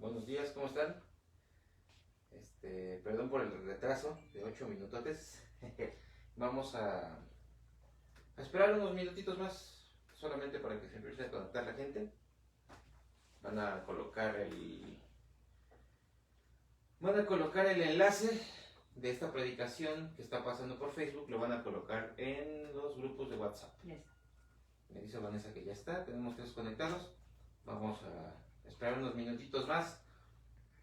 Buenos días, ¿cómo están? Perdón por el retraso de 8 minutotes. Vamos a esperar unos minutitos más, solamente para que se empiece a conectar la gente. Van a colocar el enlace de esta predicación que está pasando por Facebook, lo van a colocar en los grupos de WhatsApp. Yes. Me dice Vanessa que ya está, tenemos 3 conectados. Vamos a esperar unos minutitos más.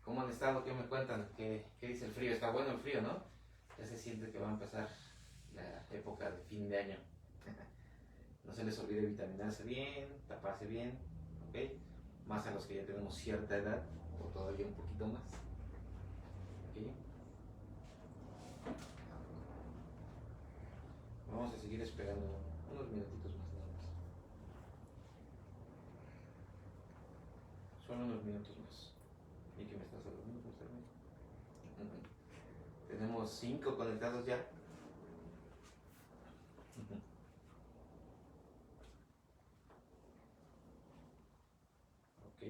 ¿Cómo han estado? ¿Qué me cuentan? ¿Qué dice el frío? Está bueno el frío, ¿no? Ya se siente que va a empezar la época de fin de año. No se les olvide vitaminarse bien, taparse bien, ¿ok? Más a los que ya tenemos cierta edad, o todavía un poquito más. ¿Ok? Vamos a seguir esperando unos minutitos más nada más. Solo unos minutos más. ¿Y que me estás saludando, José? Tenemos 5 conectados ya. Ok.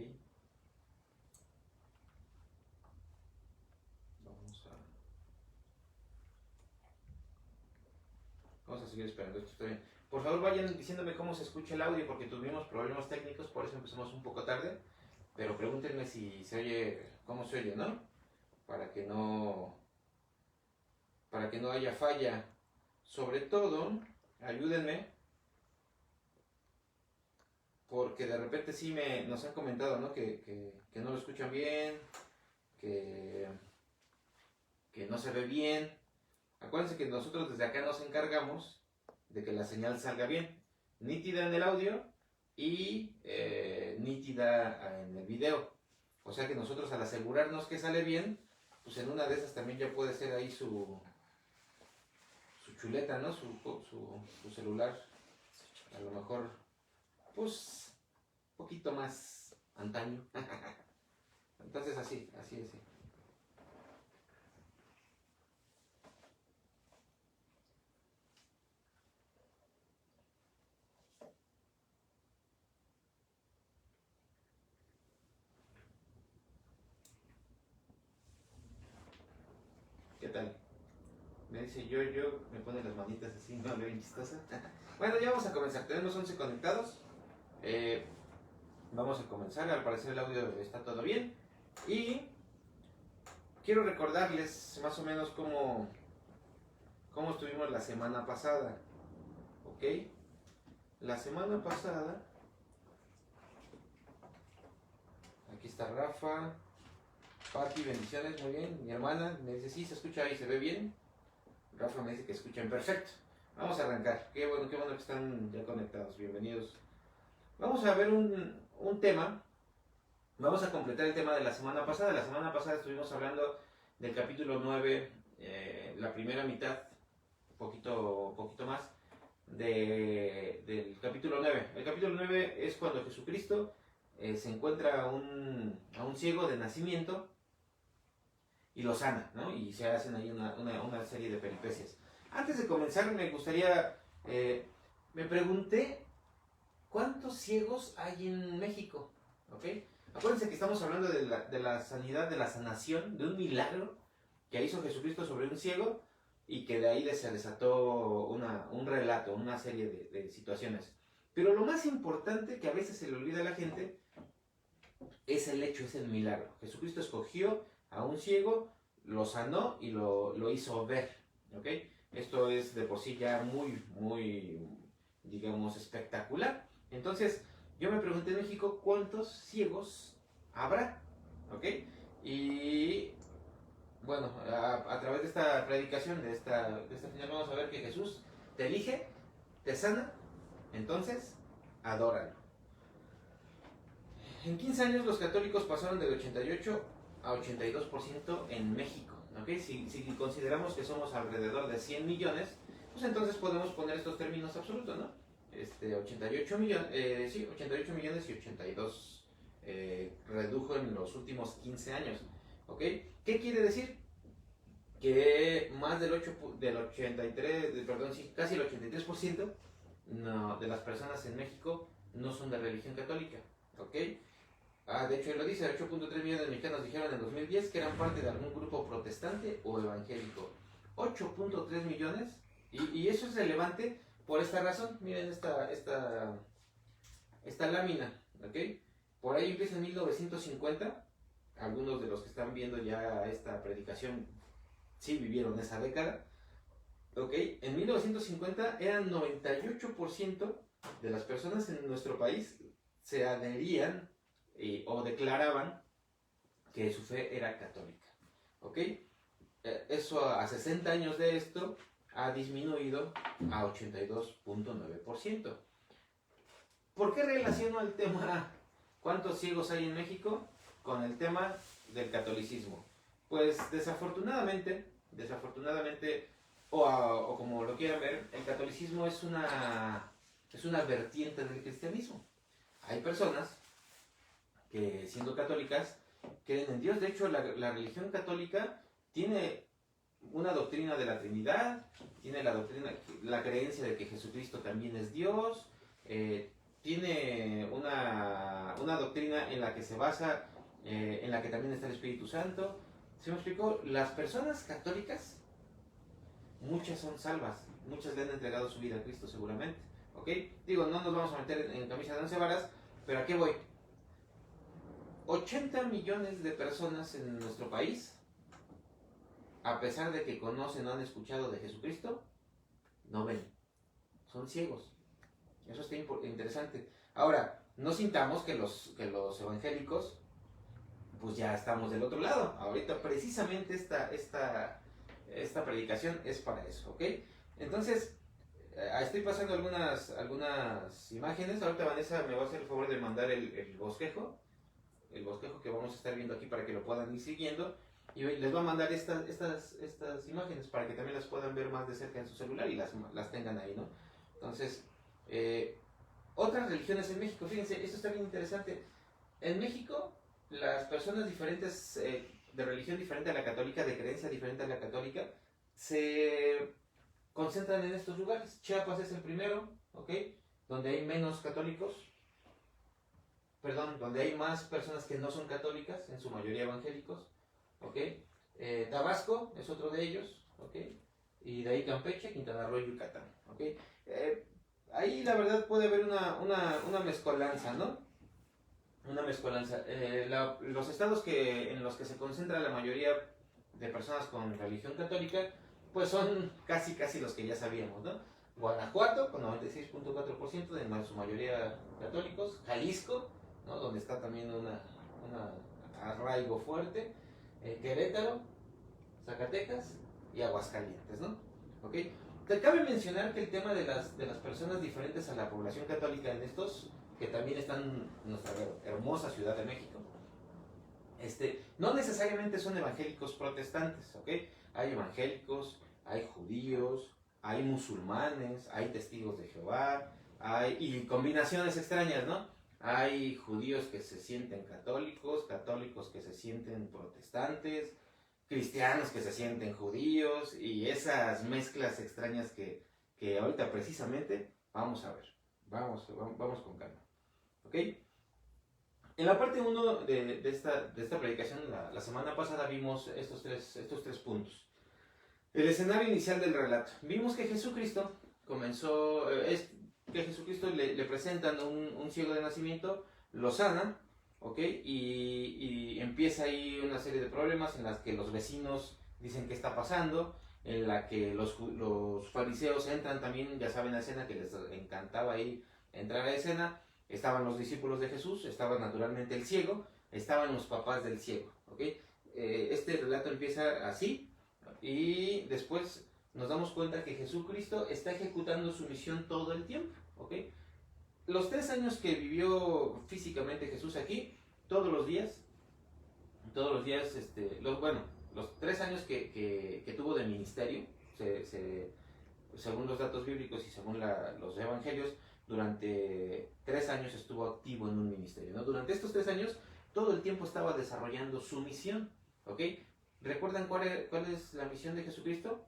Vamos a seguir esperando, esto está bien. Por favor, vayan diciéndome cómo se escucha el audio, porque tuvimos problemas técnicos, por eso empezamos un poco tarde. Pero pregúntenme si se oye, cómo se oye, ¿no? Para que no haya falla. Sobre todo, ayúdenme, porque de repente sí nos han comentado, ¿no? Que no lo escuchan bien, que no se ve bien. Acuérdense que nosotros desde acá nos encargamos de que la señal salga bien, nítida en el audio y nítida en el video. O sea que nosotros, al asegurarnos que sale bien, pues en una de esas también ya puede ser ahí su chuleta, ¿no? Su celular, a lo mejor, pues, un poquito más antaño. Entonces así. ¿Qué tal? Me dice yo, me pone las manitas así, no veo bien chistosa. Bueno, ya vamos a comenzar. Tenemos 11 conectados. Vamos a comenzar. Al parecer el audio está todo bien. Y quiero recordarles más o menos cómo estuvimos la semana pasada. ¿Ok? La semana pasada. Aquí está Rafa. Pati, bendiciones, muy bien. Mi hermana me dice, sí, se escucha y se ve bien. Rafa me dice que escuchan perfecto. Vamos a arrancar. Qué bueno que están ya conectados. Bienvenidos. Vamos a ver un tema. Vamos a completar el tema de la semana pasada. La semana pasada estuvimos hablando del capítulo 9, la primera mitad, poquito más, del capítulo 9. El capítulo 9 es cuando Jesucristo se encuentra a un ciego de nacimiento y lo sana, ¿no? Y se hacen ahí una serie de peripecias. Antes de comenzar, me gustaría, me pregunté, ¿cuántos ciegos hay en México? ¿Ok? Acuérdense que estamos hablando de la sanidad, de la sanación, de un milagro que hizo Jesucristo sobre un ciego y que de ahí se desató un relato, una serie de situaciones. Pero lo más importante que a veces se le olvida a la gente es el hecho, es el milagro. Jesucristo escogió a un ciego, lo sanó y lo hizo ver. ¿Ok? Esto es de por sí ya muy, digamos, espectacular. Entonces, yo me pregunté en México cuántos ciegos habrá. ¿Ok? Y bueno, a través de esta predicación, de esta final, vamos a ver que Jesús te elige, te sana, entonces adóralo. En 15 años los católicos pasaron del 88 a 82% en México. ¿Okay? Si consideramos que somos alrededor de 100 millones, pues entonces podemos poner estos términos absolutos, ¿no? 88 millones, sí, 88 millones y 82 redujo en los últimos 15 años. ¿Ok? ¿Qué quiere decir? Que más del 83, perdón, sí, casi el 83% de las personas en México no son de religión católica. ¿Ok? De hecho, él lo dice, 8.3 millones de mexicanos dijeron en 2010 que eran parte de algún grupo protestante o evangélico. 8.3 millones, y eso es relevante por esta razón. Miren esta lámina, ¿ok? Por ahí empieza en 1950. Algunos de los que están viendo ya esta predicación sí vivieron esa década, ¿ok? En 1950 eran 98% de las personas en nuestro país se adherían o declaraban que su fe era católica, ¿ok? Eso a 60 años de esto ha disminuido a 82.9%. ¿Por qué relaciono el tema cuántos ciegos hay en México con el tema del catolicismo? Pues desafortunadamente, o como lo quieran ver, el catolicismo es una vertiente del cristianismo. Hay personas que, siendo católicas, creen en Dios. De hecho, la religión católica tiene una doctrina de la Trinidad, tiene la creencia de que Jesucristo también es Dios, tiene una doctrina en la que se basa, en la que también está el Espíritu Santo. ¿Se me explicó? Las personas católicas, muchas son salvas, muchas le han entregado su vida a Cristo seguramente, ¿ok? Digo, no nos vamos a meter en camisa de 11 varas, pero ¿a qué voy? 80 millones de personas en nuestro país, a pesar de que conocen o han escuchado de Jesucristo, no ven, son ciegos. Eso está interesante. Ahora, no sintamos que los evangélicos, pues ya estamos del otro lado. Ahorita precisamente esta predicación es para eso, ¿ok? Entonces, estoy pasando algunas imágenes. Ahorita Vanessa me va a hacer el favor de mandar el bosquejo que vamos a estar viendo aquí para que lo puedan ir siguiendo. Y les voy a mandar estas imágenes para que también las puedan ver más de cerca en su celular y las tengan ahí, ¿no? Entonces, otras religiones en México, fíjense, esto está bien interesante. En México, las personas diferentes, de religión diferente a la católica, de creencia diferente a la católica, se concentran en estos lugares. Chiapas es el primero, ¿ok? Donde hay menos católicos, donde hay más personas que no son católicas, en su mayoría evangélicos, ¿ok? Tabasco es otro de ellos, ¿ok? Y de ahí Campeche, Quintana Roo y Yucatán, ¿ok? Ahí la verdad puede haber una mezcolanza, ¿no? Una mezcolanza. Los estados en los que se concentra la mayoría de personas con religión católica, pues son casi los que ya sabíamos, ¿no? Guanajuato, con 96.4%, en su mayoría católicos. Jalisco, ¿no? Donde está también un arraigo fuerte. Querétaro, Zacatecas y Aguascalientes, ¿no? ¿Ok? Te cabe mencionar que el tema de las personas diferentes a la población católica en estos, que también están en nuestra hermosa Ciudad de México, no necesariamente son evangélicos protestantes, ¿ok? Hay evangélicos, hay judíos, hay musulmanes, hay testigos de Jehová, y combinaciones extrañas, ¿no? Hay judíos que se sienten católicos, católicos que se sienten protestantes, cristianos que se sienten judíos, y esas mezclas extrañas que ahorita precisamente vamos a ver. Vamos con calma. ¿Ok? En la parte 1 de esta predicación, la semana pasada vimos estos tres puntos. El escenario inicial del relato. Vimos que Jesucristo comenzó, Jesucristo le presentan un ciego de nacimiento, lo sana, ¿ok? Y empieza ahí una serie de problemas en las que los vecinos dicen qué está pasando, en la que los fariseos entran también, ya saben, a escena, que les encantaba ahí entrar a escena. Estaban los discípulos de Jesús, estaba naturalmente el ciego, estaban los papás del ciego, ¿ok? Este relato empieza así, y después nos damos cuenta que Jesucristo está ejecutando su misión todo el tiempo, ¿ok? Los 3 años que vivió físicamente Jesús aquí, todos los días, los 3 años que tuvo de ministerio, según los datos bíblicos y según los evangelios, durante 3 años estuvo activo en un ministerio, ¿no? Durante estos 3 años, todo el tiempo estaba desarrollando su misión, ¿ok? ¿Recuerdan cuál es la misión de Jesucristo?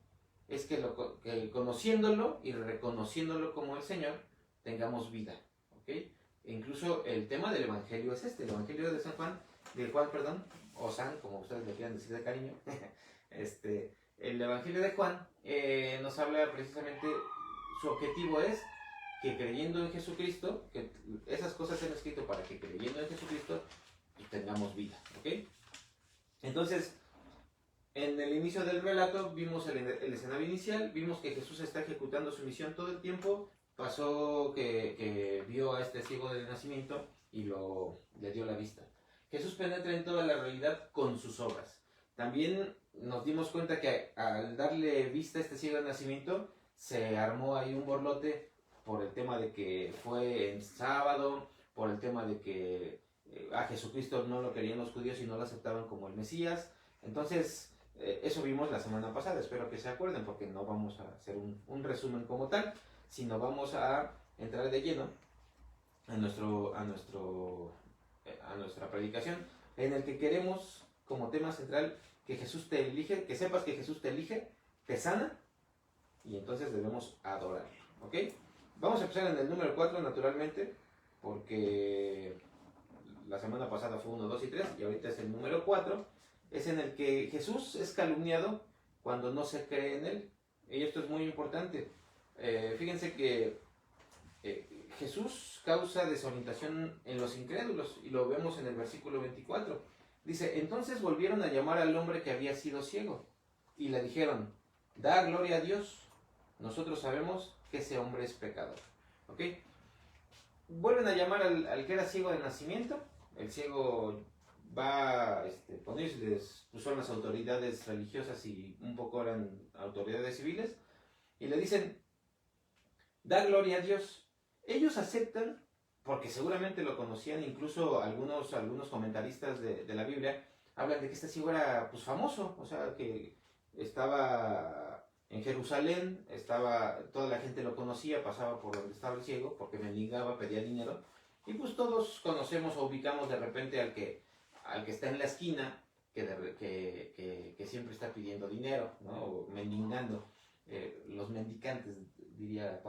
Es que conociéndolo y reconociéndolo como el Señor, tengamos vida, ¿ok? incluso el tema del Evangelio es el Evangelio de Juan, o San, como ustedes le quieran decir de cariño. El Evangelio de Juan nos habla precisamente, su objetivo es que creyendo en Jesucristo, que esas cosas se han escrito para que creyendo en Jesucristo tengamos vida, ¿ok? Entonces, en el inicio del relato vimos el escenario inicial, vimos que Jesús está ejecutando su misión todo el tiempo. Pasó que vio a este ciego del nacimiento y le dio la vista. Jesús penetra en toda la realidad con sus obras. También nos dimos cuenta que al darle vista a este ciego del nacimiento, se armó ahí un borlote por el tema de que fue en sábado, por el tema de que a Jesucristo no lo querían los judíos y no lo aceptaban como el Mesías. Entonces, eso vimos la semana pasada, espero que se acuerden, porque no vamos a hacer un resumen como tal, sino vamos a entrar de lleno a nuestra predicación, en el que queremos como tema central que Jesús te elige, que sepas que Jesús te elige, te sana, y entonces debemos adorarlo, ¿ok? Vamos a empezar en el número 4, naturalmente, porque la semana pasada fue 1, 2 y 3, y ahorita es el número 4, es en el que Jesús es calumniado cuando no se cree en él. Y esto es muy importante. Fíjense que Jesús causa desorientación en los incrédulos, y lo vemos en el versículo 24. Dice, entonces volvieron a llamar al hombre que había sido ciego, y le dijeron, da gloria a Dios, nosotros sabemos que ese hombre es pecador. ¿Ok? Vuelven a llamar al que era ciego de nacimiento. El ciego va ponerles, pues son las autoridades religiosas y un poco eran autoridades civiles, y le dicen, da gloria a Dios. Ellos aceptan, porque seguramente lo conocían, incluso algunos comentaristas de la Biblia hablan de que este ciego era pues famoso, o sea, que estaba en Jerusalén, toda la gente lo conocía, pasaba por donde estaba el ciego, porque mendigaba, pedía dinero, y pues todos conocemos o ubicamos de repente al que está en la esquina, que siempre está pidiendo dinero, ¿no? O mendigando, los mendicantes, diría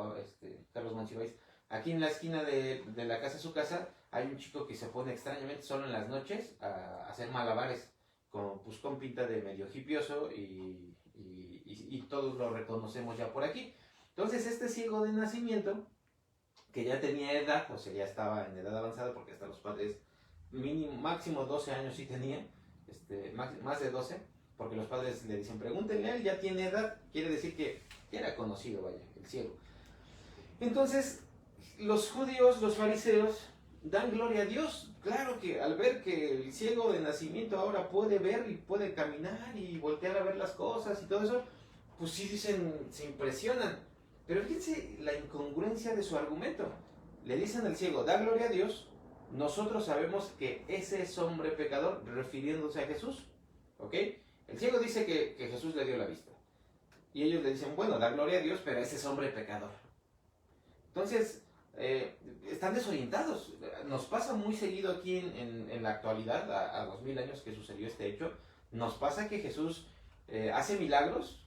Carlos Monsiváis. Aquí en la esquina de la casa, su casa, hay un chico que se pone extrañamente solo en las noches a hacer malabares, con pinta de medio hipioso, y todos lo reconocemos ya por aquí. Entonces este ciego de nacimiento, que ya tenía edad, o sea, ya estaba en edad avanzada, porque hasta los padres máximo 12 años sí tenía, más de 12, porque los padres le dicen, pregúntenle a él, ya tiene edad, quiere decir que ya era conocido, vaya, el ciego. Entonces, los judíos, los fariseos, dan gloria a Dios. Claro que al ver que el ciego de nacimiento ahora puede ver y puede caminar y voltear a ver las cosas y todo eso, pues sí dicen, se impresionan. Pero fíjense la incongruencia de su argumento. Le dicen al ciego, da gloria a Dios, nosotros sabemos que ese es hombre pecador, refiriéndose a Jesús. ¿Ok? El ciego dice que Jesús le dio la vista. Y ellos le dicen, bueno, da gloria a Dios, pero ese es hombre pecador. Entonces, están desorientados. Nos pasa muy seguido aquí en la actualidad, a 2000 años que sucedió este hecho. Nos pasa que Jesús hace milagros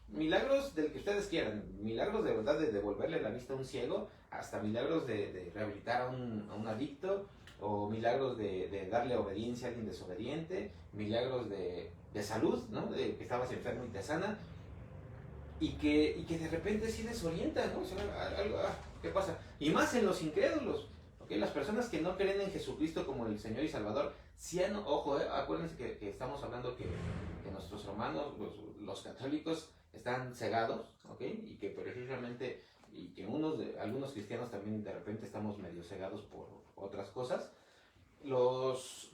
del que ustedes quieran, milagros de verdad de devolverle la vista a un ciego, hasta milagros de rehabilitar a un adicto, o milagros de darle obediencia a alguien desobediente, milagros de salud, ¿no? De que estabas enfermo y te sana, y que de repente sí desorienta, ¿no? O sea, ¿qué pasa? Y más en los incrédulos, ¿ok? Las personas que no creen en Jesucristo como el Señor y Salvador, ojo, acuérdense que estamos hablando que nuestros hermanos, los católicos, están cegados, ¿ok? Y que precisamente, y que algunos cristianos también de repente estamos medio cegados por otras cosas. Los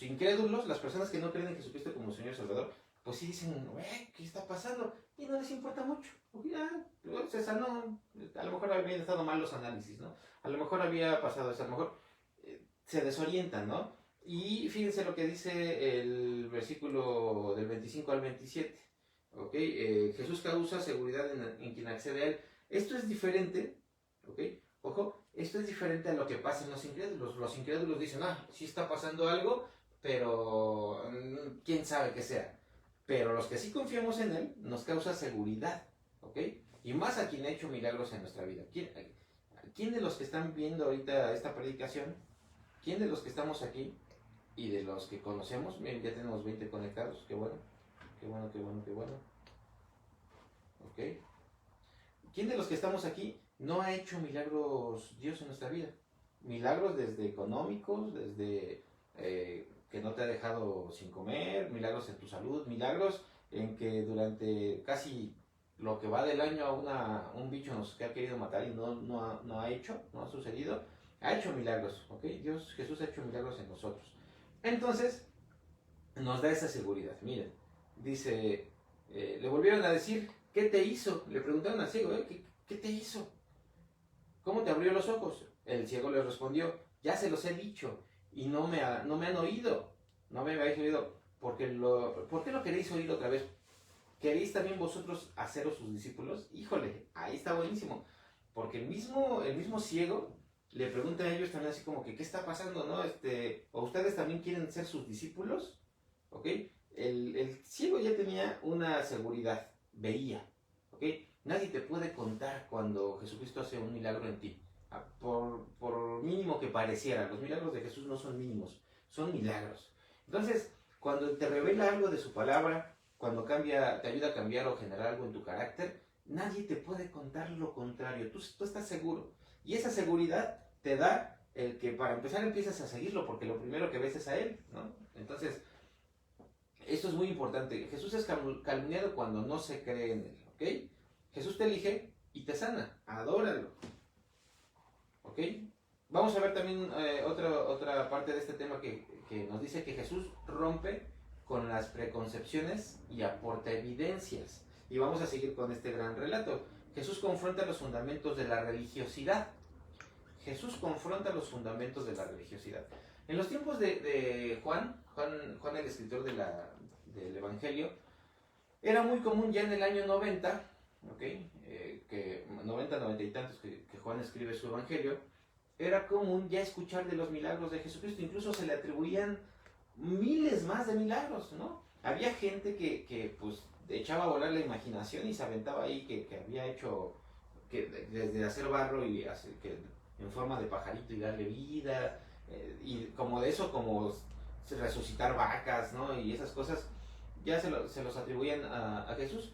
incrédulos, las personas que no creen en Jesucristo como Señor y Salvador, pues sí dicen, ¿qué está pasando? Y no les importa mucho. Se sanó, a lo mejor habían estado mal los análisis, ¿no? A lo mejor había pasado eso, a lo mejor se desorientan, ¿no? Y fíjense lo que dice el versículo del 25 al 27. ¿Ok? Jesús causa seguridad en quien accede a él. Esto es diferente, ¿ok? Ojo, esto es diferente a lo que pasa en los incrédulos. Los incrédulos dicen, sí está pasando algo, pero quién sabe qué sea. Pero los que sí confiamos en él, nos causa seguridad, ¿ok? Y más a quien ha hecho milagros en nuestra vida. ¿quién de los que están viendo ahorita esta predicación, quién de los que estamos aquí y de los que conocemos, miren, ya tenemos 20 conectados, qué bueno, qué bueno, qué bueno, qué bueno, ok, ¿quién de los que estamos aquí no ha hecho milagros Dios en nuestra vida? Milagros desde económicos, desde que no te ha dejado sin comer, milagros en tu salud, milagros en que durante casi lo que va del año un bicho nos que ha querido matar y no ha hecho, no ha sucedido, ha hecho milagros, ¿ok? Jesús ha hecho milagros en nosotros. Entonces, nos da esa seguridad. Miren, dice, le volvieron a decir, ¿qué te hizo? Le preguntaron al ciego, ¿qué te hizo? ¿Cómo te abrió los ojos? El ciego le respondió, ya se los he dicho y no me han oído. No me habéis oído. ¿Por qué lo queréis oír otra vez? ¿Queréis también vosotros haceros sus discípulos? Híjole, ahí está buenísimo. Porque el mismo ciego le pregunta a ellos también así como que, ¿qué está pasando, no? ¿O ustedes también quieren ser sus discípulos? ¿Ok? El ciego ya tenía una seguridad, veía, ¿ok? Nadie te puede contar cuando Jesucristo hace un milagro en ti. Por mínimo que pareciera, los milagros de Jesús no son mínimos, son milagros. Entonces, cuando te revela algo de su palabra, cuando te ayuda a cambiar o generar algo en tu carácter, nadie te puede contar lo contrario, tú estás seguro. Y esa seguridad te da el que para empezar empiezas a seguirlo, porque lo primero que ves es a Él, ¿no? Entonces, esto es muy importante. Jesús es calumniado cuando no se cree en Él, ¿ok? Jesús te elige y te sana, adóralo, ¿ok? Vamos a ver también otra parte de este tema que nos dice que Jesús rompe con las preconcepciones y aporta evidencias. Y vamos a seguir con este gran relato. Jesús confronta los fundamentos de la religiosidad. Jesús confronta los fundamentos de la religiosidad. En los tiempos de Juan el escritor del Evangelio, era muy común ya en el año 90, ¿okay? Que 90 y tantos que Juan escribe su Evangelio, era común ya escuchar de los milagros de Jesucristo, incluso se le atribuían miles más de milagros, ¿no? Había gente que pues echaba a volar la imaginación y se aventaba ahí que había hecho desde hacer barro y en forma de pajarito y darle vida, y como de eso, como resucitar vacas, ¿no? Y esas cosas ya se los atribuían a Jesús.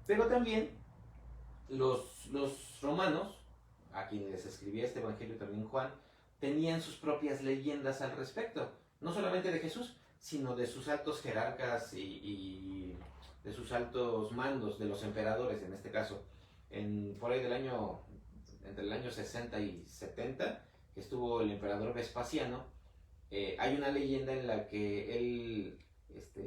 Pero también los romanos, a quienes les escribía este evangelio también Juan, tenían sus propias leyendas al respecto, no solamente de Jesús, sino de sus altos jerarcas y de sus altos mandos, de los emperadores en este caso. Por ahí entre el año 60 y 70, que estuvo el emperador Vespasiano, hay una leyenda en la que él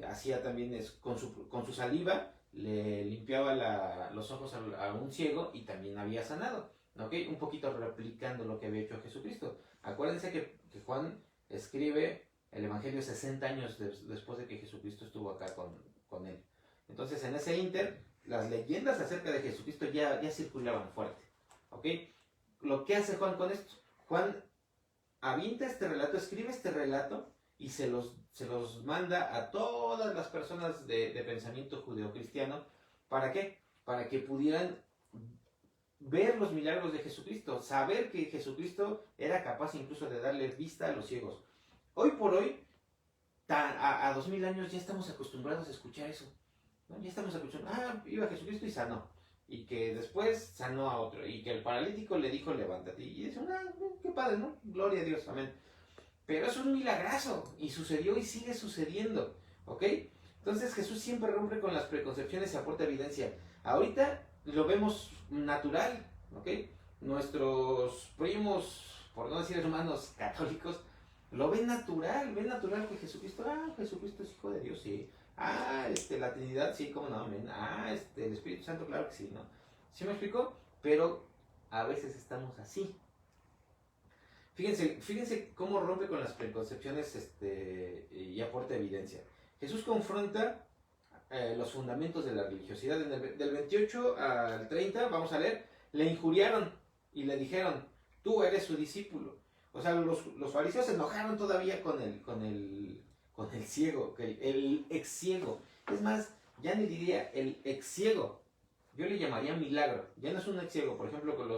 hacía también con su saliva, le limpiaba los ojos a un ciego y también había sanado, ¿okay? Un poquito replicando lo que había hecho Jesucristo. Acuérdense que Juan escribe el Evangelio 60 años después de que Jesucristo estuvo acá con él. Entonces, en ese inter, las leyendas acerca de Jesucristo ya circulaban fuerte, ¿ok? Lo que hace Juan con esto, Juan avienta este relato, escribe este relato y se los manda a todas las personas de pensamiento judeocristiano. ¿Para qué? Para que pudieran ver los milagros de Jesucristo, saber que Jesucristo era capaz incluso de darle vista a los ciegos. Hoy por hoy, a 2000 años ya estamos acostumbrados a escuchar eso, ¿no? Ya estamos escuchando, iba Jesucristo y sanó, y que después sanó a otro, y que el paralítico le dijo levántate, y dicen, qué padre, ¿no? Gloria a Dios, amén. Pero es un milagrazo, y sucedió y sigue sucediendo, ¿ok? Entonces Jesús siempre rompe con las preconcepciones y aporta evidencia. Ahorita lo vemos natural, ¿ok? Nuestros primos, por no decir hermanos católicos, lo ven natural que Jesucristo, Jesucristo es Hijo de Dios, sí. La Trinidad, sí, cómo no, amén. El Espíritu Santo, claro que sí, ¿no? ¿Sí me explico? Pero a veces estamos así. Fíjense cómo rompe con las preconcepciones y aporta evidencia. Jesús confronta los fundamentos de la religiosidad. Del 28 al 30, vamos a leer, le injuriaron y le dijeron, tú eres su discípulo. O sea, los fariseos se enojaron todavía con el ciego, el ex ciego. Es más, ya ni diría el ex ciego, yo le llamaría milagro. Ya no es un ex ciego, por ejemplo, con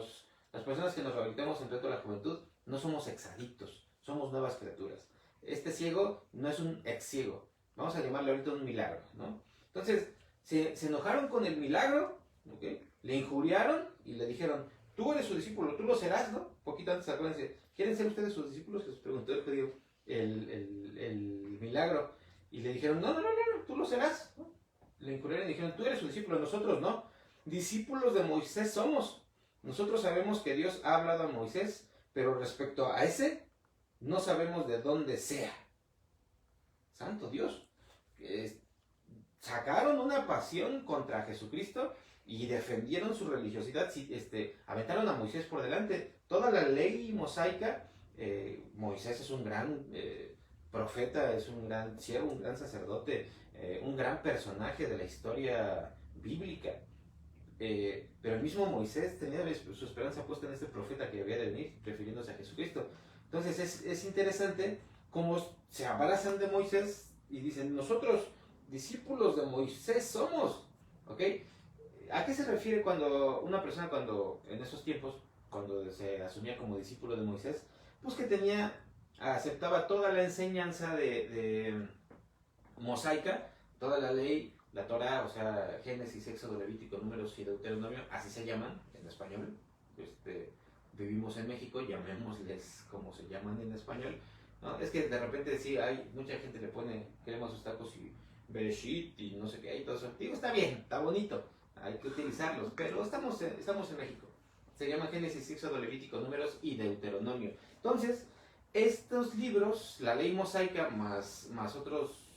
Las personas que nos rehabilitamos en Reto a la Juventud no somos exadictos, somos nuevas criaturas. Este ciego no es un ex ciego, vamos a llamarle ahorita un milagro, ¿no? Entonces, se enojaron con el milagro, ¿okay? Le injuriaron y le dijeron, tú eres su discípulo, tú lo serás, ¿no? Poquito antes, acuérdense, ¿quieren ser ustedes sus discípulos? Que les preguntó el judío el milagro. Y le dijeron, no, tú lo serás, ¿no? Le injuriaron y dijeron, tú eres su discípulo, nosotros no. Discípulos de Moisés somos. Nosotros sabemos que Dios ha hablado a Moisés, pero respecto a ese, no sabemos de dónde sea. Santo Dios. Sacaron una pasión contra Jesucristo y defendieron su religiosidad. Aventaron a Moisés por delante. Toda la ley mosaica, Moisés es un gran profeta, es un gran siervo, un gran sacerdote, un gran personaje de la historia bíblica. Pero el mismo Moisés tenía su esperanza puesta en este profeta que había de venir, refiriéndose a Jesucristo. Entonces es interesante cómo se abrazan de Moisés y dicen, nosotros discípulos de Moisés somos, ¿ok? ¿A qué se refiere cuando una persona, cuando en esos tiempos, cuando se asumía como discípulo de Moisés, pues que aceptaba toda la enseñanza de mosaica, toda la ley, la Torah, o sea, Génesis, Éxodo, Levítico, Números y Deuteronomio, así se llaman en español. Vivimos en México, llamémosles como se llaman en español, ¿no? Es que de repente sí, hay mucha gente le pone crema a sus tacos y Bereshit y no sé qué, y todo eso. Digo, está bien, está bonito, hay que utilizarlos, pero estamos en México. Se llama Génesis, Éxodo, Levítico, Números y Deuteronomio. Entonces, estos libros, la ley mosaica más otros,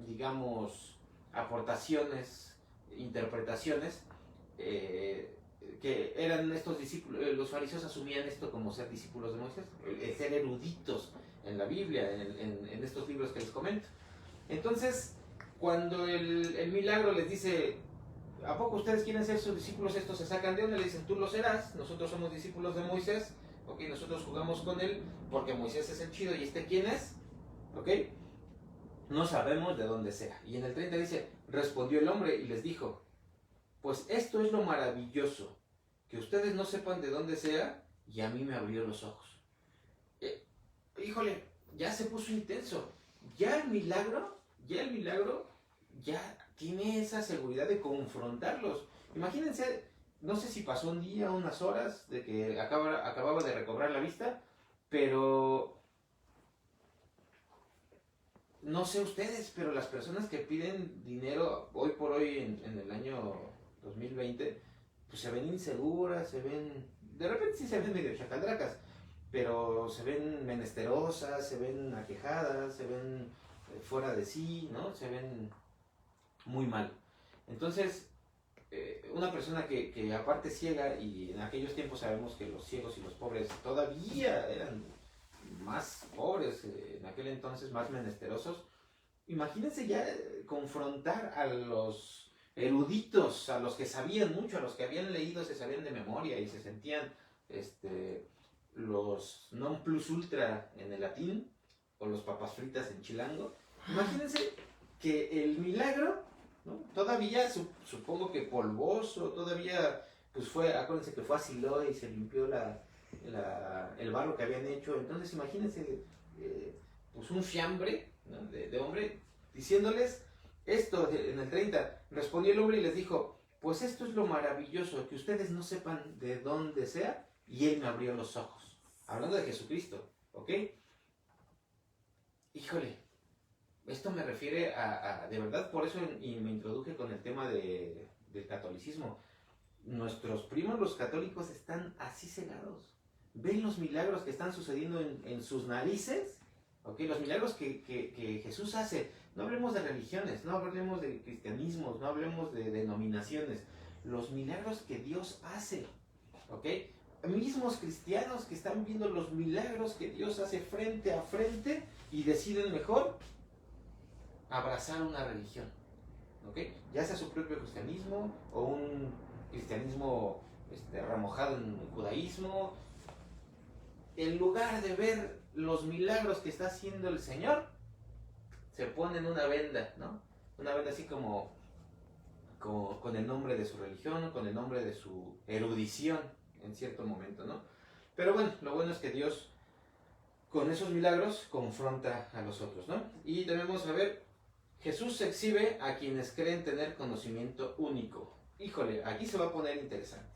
digamos, aportaciones, interpretaciones, que eran estos discípulos, los fariseos asumían esto como ser discípulos de Moisés, el ser eruditos en la Biblia, en estos libros que les comento. Entonces, cuando el milagro les dice, ¿a poco ustedes quieren ser sus discípulos? Estos se sacan de onda, le dicen, tú lo serás, nosotros somos discípulos de Moisés, ok, nosotros jugamos con él porque Moisés es el chido y este quién es, ok, no sabemos de dónde sea. Y en el 30 dice, respondió el hombre y les dijo, pues esto es lo maravilloso, que ustedes no sepan de dónde sea y a mí me abrió los ojos. Híjole, ya se puso intenso, ya el milagro ya tiene esa seguridad de confrontarlos. Imagínense, no sé si pasó un día, unas horas, de que acababa de recobrar la vista, pero no sé ustedes, pero las personas que piden dinero hoy por hoy en el año 2020, pues se ven inseguras, de repente sí se ven medio chacaldracas, pero se ven menesterosas, se ven aquejadas, se ven fuera de sí, ¿no? Se ven muy mal. Entonces, una persona que aparte ciega, y en aquellos tiempos sabemos que los ciegos y los pobres todavía eran más pobres, en aquel entonces más menesterosos, imagínense ya confrontar a los eruditos, a los que sabían mucho, a los que habían leído, se sabían de memoria y se sentían los non plus ultra en el latín, o los papas fritas en chilango. Imagínense que el milagro, ¿no? Todavía supongo que polvoso, todavía pues acuérdense que fue a Siloé y se limpió el barro que habían hecho. Entonces imagínense pues un fiambre, ¿no? de hombre diciéndoles esto en el 30. Respondió el hombre y les dijo, pues esto es lo maravilloso, que ustedes no sepan de dónde sea, y él me abrió los ojos. Hablando de Jesucristo, ¿ok? Híjole, esto me refiere de verdad, por eso me introduje con el tema del catolicismo. Nuestros primos los católicos están así cegados. Ven los milagros que están sucediendo en sus narices, ¿okay? Los milagros que Jesús hace. No hablemos de religiones, no hablemos de cristianismos, no hablemos de denominaciones. Los milagros que Dios hace, ¿ok? Mismos cristianos que están viendo los milagros que Dios hace frente a frente y deciden mejor abrazar una religión, ¿ok? Ya sea su propio cristianismo o un cristianismo remojado en judaísmo. En lugar de ver los milagros que está haciendo el Señor, se ponen una venda, ¿no? Una venda así como con el nombre de su religión, con el nombre de su erudición, en cierto momento, ¿no? Pero bueno, lo bueno es que Dios con esos milagros confronta a los otros, ¿no? Y debemos saber, Jesús se exhibe a quienes creen tener conocimiento único. Híjole, aquí se va a poner interesante.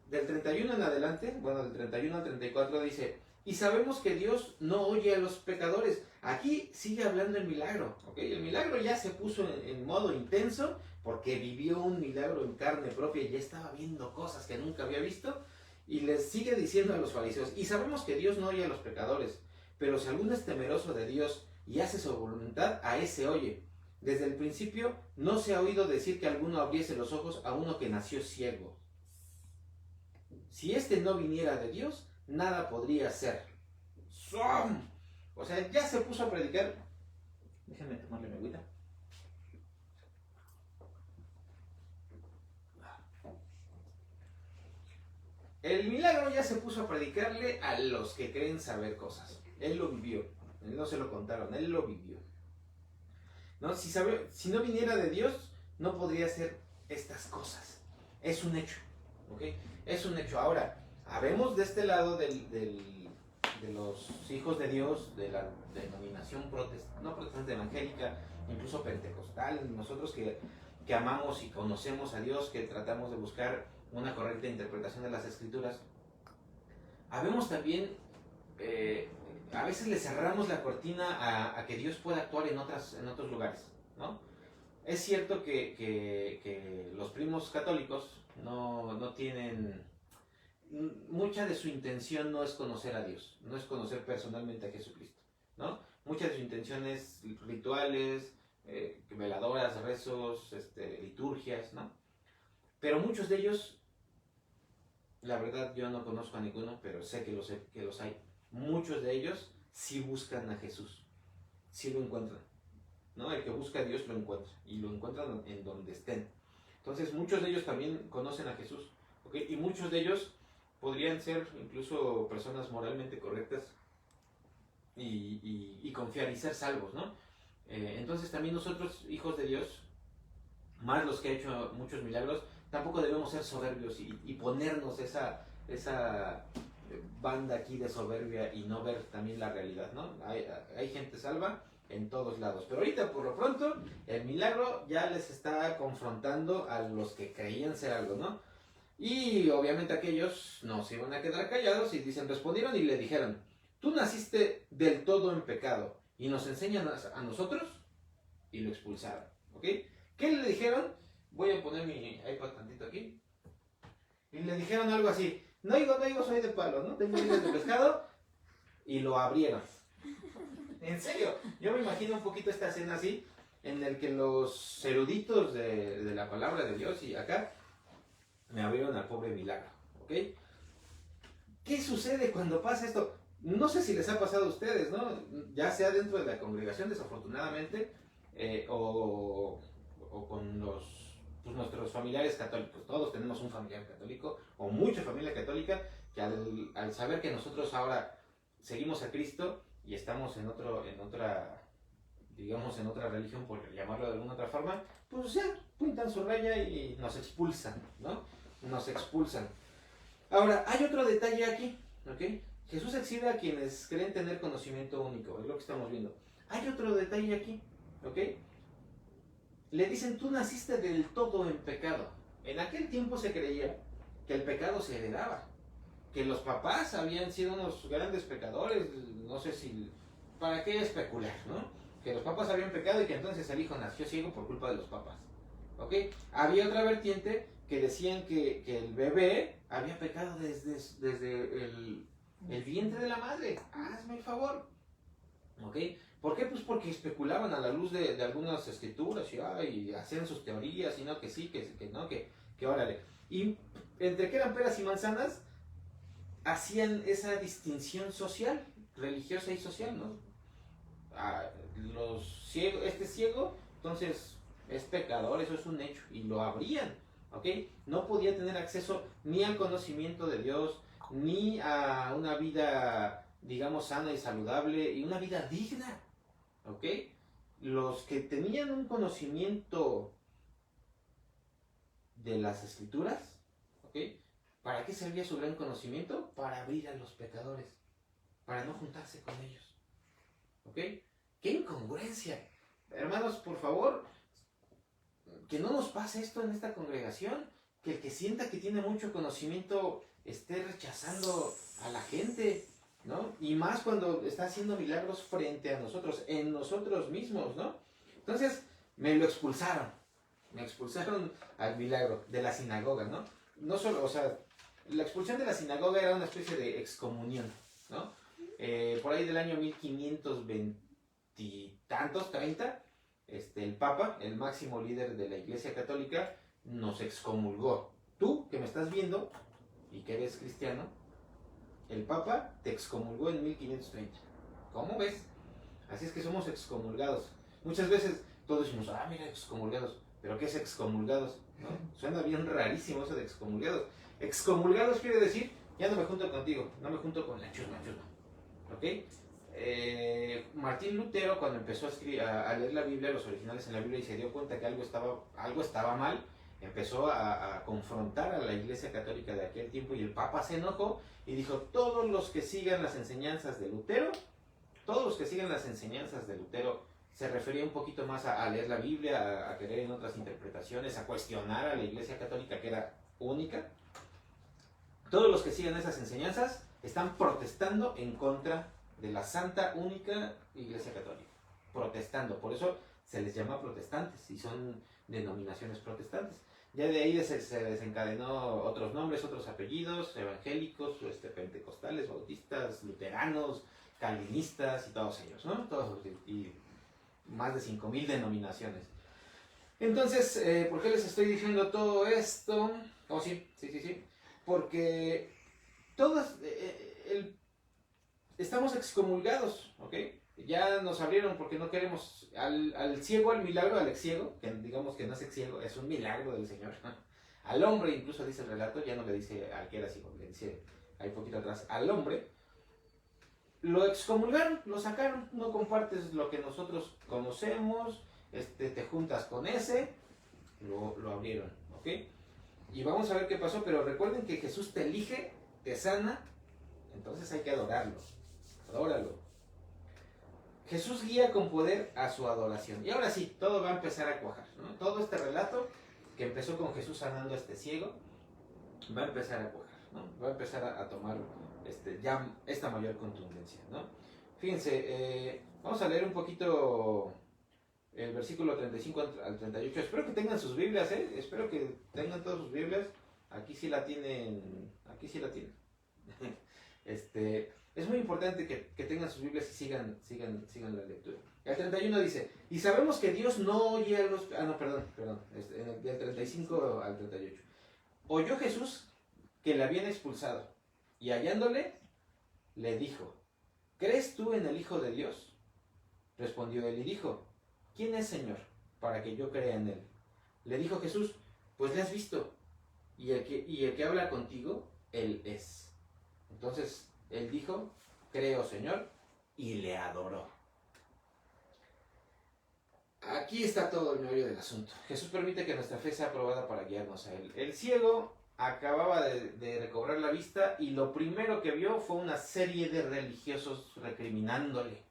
Del 31 en adelante, bueno, del 31 al 34 dice, y sabemos que Dios no oye a los pecadores. Aquí sigue hablando el milagro, ¿ok? El milagro ya se puso en modo intenso porque vivió un milagro en carne propia y ya estaba viendo cosas que nunca había visto. Y les sigue diciendo a los fariseos, y sabemos que Dios no oye a los pecadores, pero si alguno es temeroso de Dios y hace su voluntad, a ese oye. Desde el principio no se ha oído decir que alguno abriese los ojos a uno que nació ciego. Si este no viniera de Dios, nada podría ser. ¡Som! O sea, ya se puso a predicar. Déjenme tomarle mi agüita. El milagro ya se puso a predicarle a los que creen saber cosas. Él lo vivió. Él no se lo contaron, él lo vivió. ¿No? Si no viniera de Dios, no podría hacer estas cosas. Es un hecho. ¿Ok? Es un hecho. Ahora, habemos de este lado de los hijos de Dios, de la denominación protestante, no protestante, evangélica, incluso pentecostal, nosotros que amamos y conocemos a Dios, que tratamos de buscar una correcta interpretación de las escrituras, habemos también, a veces le cerramos la cortina a que Dios pueda actuar en otros lugares, ¿no? Es cierto que los primos católicos no tienen, mucha de su intención no es conocer a Dios, no es conocer personalmente a Jesucristo, ¿no? Mucha de su intención es rituales, veladoras, rezos, liturgias, ¿no? Pero muchos de ellos, la verdad yo no conozco a ninguno, pero sé que los hay. Muchos de ellos sí buscan a Jesús, sí lo encuentran, ¿no? El que busca a Dios lo encuentra, y lo encuentran en donde estén. Entonces muchos de ellos también conocen a Jesús, ¿ok? Y muchos de ellos podrían ser incluso personas moralmente correctas y confiar y ser salvos, ¿no? Entonces también nosotros, hijos de Dios, más los que han hecho muchos milagros, tampoco debemos ser soberbios y ponernos esa banda aquí de soberbia y no ver también la realidad, ¿no? Hay gente salva en todos lados, pero ahorita por lo pronto el milagro ya les está confrontando a los que creían ser algo, ¿no? Y obviamente aquellos no se iban a quedar callados y respondieron y le dijeron, tú naciste del todo en pecado y nos enseñan a nosotros, y lo expulsaron, ¿ok? ¿Qué le dijeron? Voy a poner mi iPad tantito aquí. Y le dijeron algo así, no digo, soy de palo, ¿no? Tengo miles de pescado. Y lo abrieron. En serio, yo me imagino un poquito esta escena así, en el que los eruditos de la palabra de Dios y acá me abrieron al pobre milagro, ¿ok? ¿Qué sucede cuando pasa esto? No sé si les ha pasado a ustedes, ¿no? Ya sea dentro de la congregación, desafortunadamente, o con nuestros familiares católicos. Todos tenemos un familiar católico, o mucha familia católica, que al saber que nosotros ahora seguimos a Cristo y estamos en otra, digamos, en otra religión, por llamarlo de alguna otra forma, pues ya, pintan su raya y nos expulsan, ¿no? Nos expulsan. Ahora, hay otro detalle aquí, ¿ok? Jesús exhibe a quienes creen tener conocimiento único, es lo que estamos viendo. Hay otro detalle aquí, ¿ok? Le dicen, tú naciste del todo en pecado. En aquel tiempo se creía que el pecado se heredaba, que los papás habían sido unos grandes pecadores, no sé si, ¿para qué especular, no? Que los papás habían pecado y que entonces el hijo nació ciego por culpa de los papás, ¿ok? Había otra vertiente que decían que el bebé había pecado desde el vientre de la madre. Hazme el favor, ¿ok? ¿Por qué? Pues porque especulaban a la luz de algunas escrituras y hacían sus teorías, y no, que sí, que no, que órale. Y entre que eran peras y manzanas, hacían esa distinción social, religiosa y social, ¿no? Los ciegos, este ciego, entonces es pecador, eso es un hecho, y lo abrían, ¿ok? No podía tener acceso ni al conocimiento de Dios, ni a una vida, digamos, sana y saludable, y una vida digna, ¿ok? Los que tenían un conocimiento de las escrituras, ¿ok? ¿Para qué servía su gran conocimiento? Para abrir a los pecadores, para no juntarse con ellos. ¿Ok? ¡Qué incongruencia! Hermanos, por favor, que no nos pase esto en esta congregación, que el que sienta que tiene mucho conocimiento esté rechazando a la gente, ¿no? Y más cuando está haciendo milagros frente a nosotros, en nosotros mismos, ¿no? Entonces, me expulsaron al milagro de la sinagoga, ¿no? No solo, o sea, la expulsión de la sinagoga era una especie de excomunión, ¿no? Por ahí del año 1520 y tantos, 30, el Papa, el máximo líder de la Iglesia Católica, nos excomulgó. Tú, que me estás viendo y que eres cristiano, el Papa te excomulgó en 1530. ¿Cómo ves? Así es que somos excomulgados. Muchas veces todos decimos, mira, excomulgados. ¿Pero qué es excomulgados? ¿No? Suena bien rarísimo eso de excomulgados. Excomulgados quiere decir, ya no me junto contigo, no me junto con la chusma. ¿Ok? Martín Lutero, cuando empezó a leer la Biblia, los originales en la Biblia, y se dio cuenta que algo estaba mal, empezó a confrontar a la Iglesia Católica de aquel tiempo, y el Papa se enojó y dijo, todos los que sigan las enseñanzas de Lutero, se refería un poquito más a leer la Biblia, a creer en otras interpretaciones, a cuestionar a la Iglesia Católica, que era única. Todos los que sigan esas enseñanzas están protestando en contra de la santa, única Iglesia Católica. Protestando, por eso se les llama protestantes, y son denominaciones protestantes. Ya de ahí se desencadenó otros nombres, otros apellidos, evangélicos, pentecostales, bautistas, luteranos, calvinistas y todos ellos, ¿no? Todos, y más de 5,000 denominaciones. Entonces, ¿por qué les estoy diciendo todo esto? Oh, sí. Porque todos estamos excomulgados, ¿ok? Ya nos abrieron porque no queremos al ciego, al milagro, al ex ciego, que digamos que no es ex ciego, es un milagro del Señor. Al hombre, incluso dice el relato, ya no le dice al que era ciego, le dice ahí poquito atrás, al hombre, lo excomulgaron, lo sacaron, no compartes lo que nosotros conocemos, te juntas con ese, lo abrieron, ¿ok? Y vamos a ver qué pasó, pero recuerden que Jesús te elige, te sana, entonces hay que adorarlo, adóralo. Jesús guía con poder a su adoración. Y ahora sí, todo va a empezar a cuajar, ¿no? Todo este relato que empezó con Jesús sanando a este ciego, va a empezar a cuajar, ¿no? Va a empezar a tomar ya esta mayor contundencia, ¿no? Fíjense, vamos a leer un poquito el versículo 35 al 38. Espero que tengan sus Biblias, espero que tengan todas sus Biblias. Aquí sí la tienen. Es muy importante que tengan sus Biblias y sigan la lectura. El 31 dice, y sabemos que Dios no oye a los... del 35 al 38. Oyó Jesús que le habían expulsado, y hallándole, le dijo, ¿crees tú en el Hijo de Dios? Respondió él y dijo, ¿quién es, Señor, para que yo crea en él? Le dijo Jesús, pues le has visto, y el que habla contigo, él es. Entonces él dijo, creo, Señor, y le adoró. Aquí está todo el meollo del asunto. Jesús permite que nuestra fe sea aprobada para guiarnos a él. El ciego acababa de recobrar la vista, y lo primero que vio fue una serie de religiosos recriminándole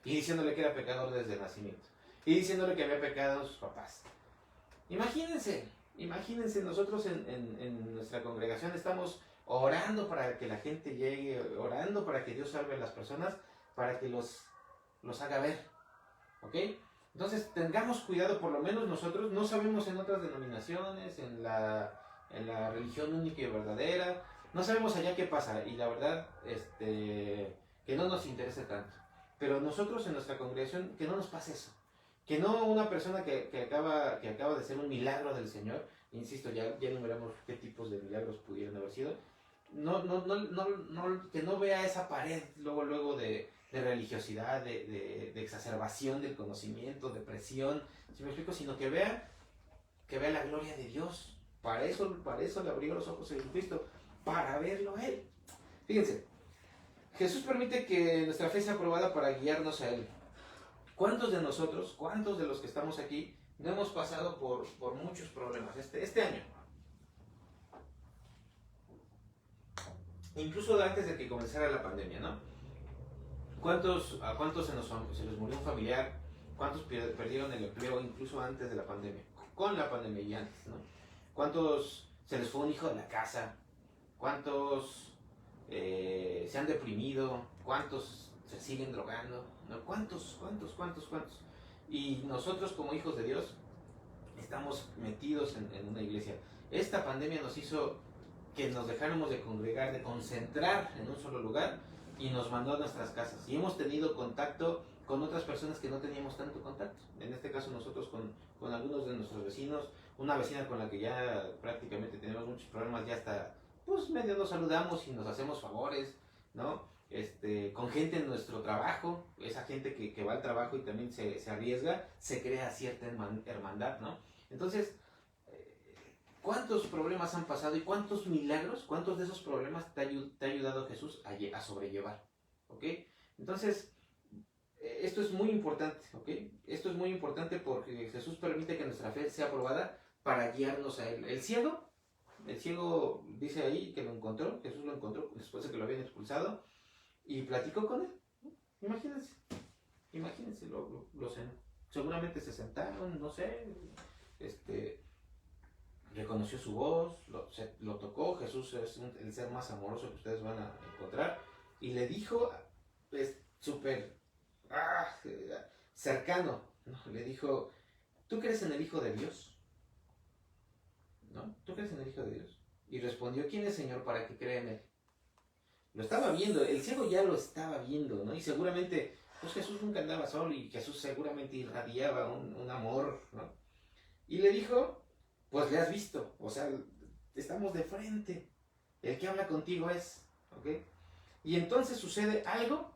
y diciéndole que era pecador desde el nacimiento, y diciéndole que había pecado sus papás. Imagínense, nosotros en nuestra congregación estamos orando para que la gente llegue, orando para que Dios salve a las personas, para que los haga ver, ¿ok? Entonces tengamos cuidado, por lo menos nosotros, no sabemos en otras denominaciones, en la religión única y verdadera, no sabemos allá qué pasa, y la verdad, que no nos interese tanto. Pero nosotros en nuestra congregación, que no nos pase eso. Que no una persona que acaba de hacer un milagro del Señor, insisto, ya enumeramos qué tipos de milagros pudieron haber sido, que no vea esa pared luego de religiosidad, de exacerbación del conocimiento, de presión, ¿sí me explico? Sino que vea la gloria de Dios. Para eso le abrió los ojos a Jesucristo, para verlo a Él. Fíjense, Jesús permite que nuestra fe sea aprobada para guiarnos a Él. ¿Cuántos de nosotros, cuántos de los que estamos aquí, no hemos pasado por muchos problemas este año? incluso antes de que comenzara la pandemia, ¿no? ¿A cuántos se les murió un familiar? ¿Cuántos perdieron el empleo incluso antes de la pandemia? Con la pandemia y antes, ¿no? ¿Cuántos se les fue un hijo de la casa? ¿Cuántos se han deprimido? ¿Cuántos se siguen drogando? ¿No? ¿Cuántos? Y nosotros como hijos de Dios estamos metidos en una iglesia. Esta pandemia nos hizo que nos dejáramos de congregar, de concentrar en un solo lugar y nos mandó a nuestras casas. Y hemos tenido contacto con otras personas que no teníamos tanto contacto. En este caso nosotros con algunos de nuestros vecinos, una vecina con la que ya prácticamente tenemos muchos problemas, ya hasta pues medio nos saludamos y nos hacemos favores, ¿no? Con gente en nuestro trabajo, esa gente que va al trabajo y también se arriesga, se crea cierta hermandad, ¿no? Entonces, ¿cuántos problemas han pasado y cuántos milagros, cuántos de esos problemas te ha ayudado Jesús a sobrellevar? ¿Ok? Entonces, esto es muy importante, ¿ok? Esto es muy importante porque Jesús permite que nuestra fe sea probada para guiarnos a Él. El ciego dice ahí que lo encontró, Jesús lo encontró después de que lo habían expulsado y platicó con Él. Imagínense, lo cenó. Seguramente se sentaron, no sé, reconoció su voz, lo tocó. Jesús es el ser más amoroso que ustedes van a encontrar y le dijo, súper cercano, ¿no? Le dijo, ¿tú crees en el Hijo de Dios? ¿No? ¿Tú crees en el Hijo de Dios? Y respondió, ¿quién es, Señor, para que crea en Él? Lo estaba viendo, el ciego ya lo estaba viendo, ¿no? Y seguramente, pues Jesús nunca andaba solo y Jesús seguramente irradiaba un amor, ¿no? Y le dijo, pues le has visto, o sea, estamos de frente, el que habla contigo es, ¿ok? Y entonces sucede algo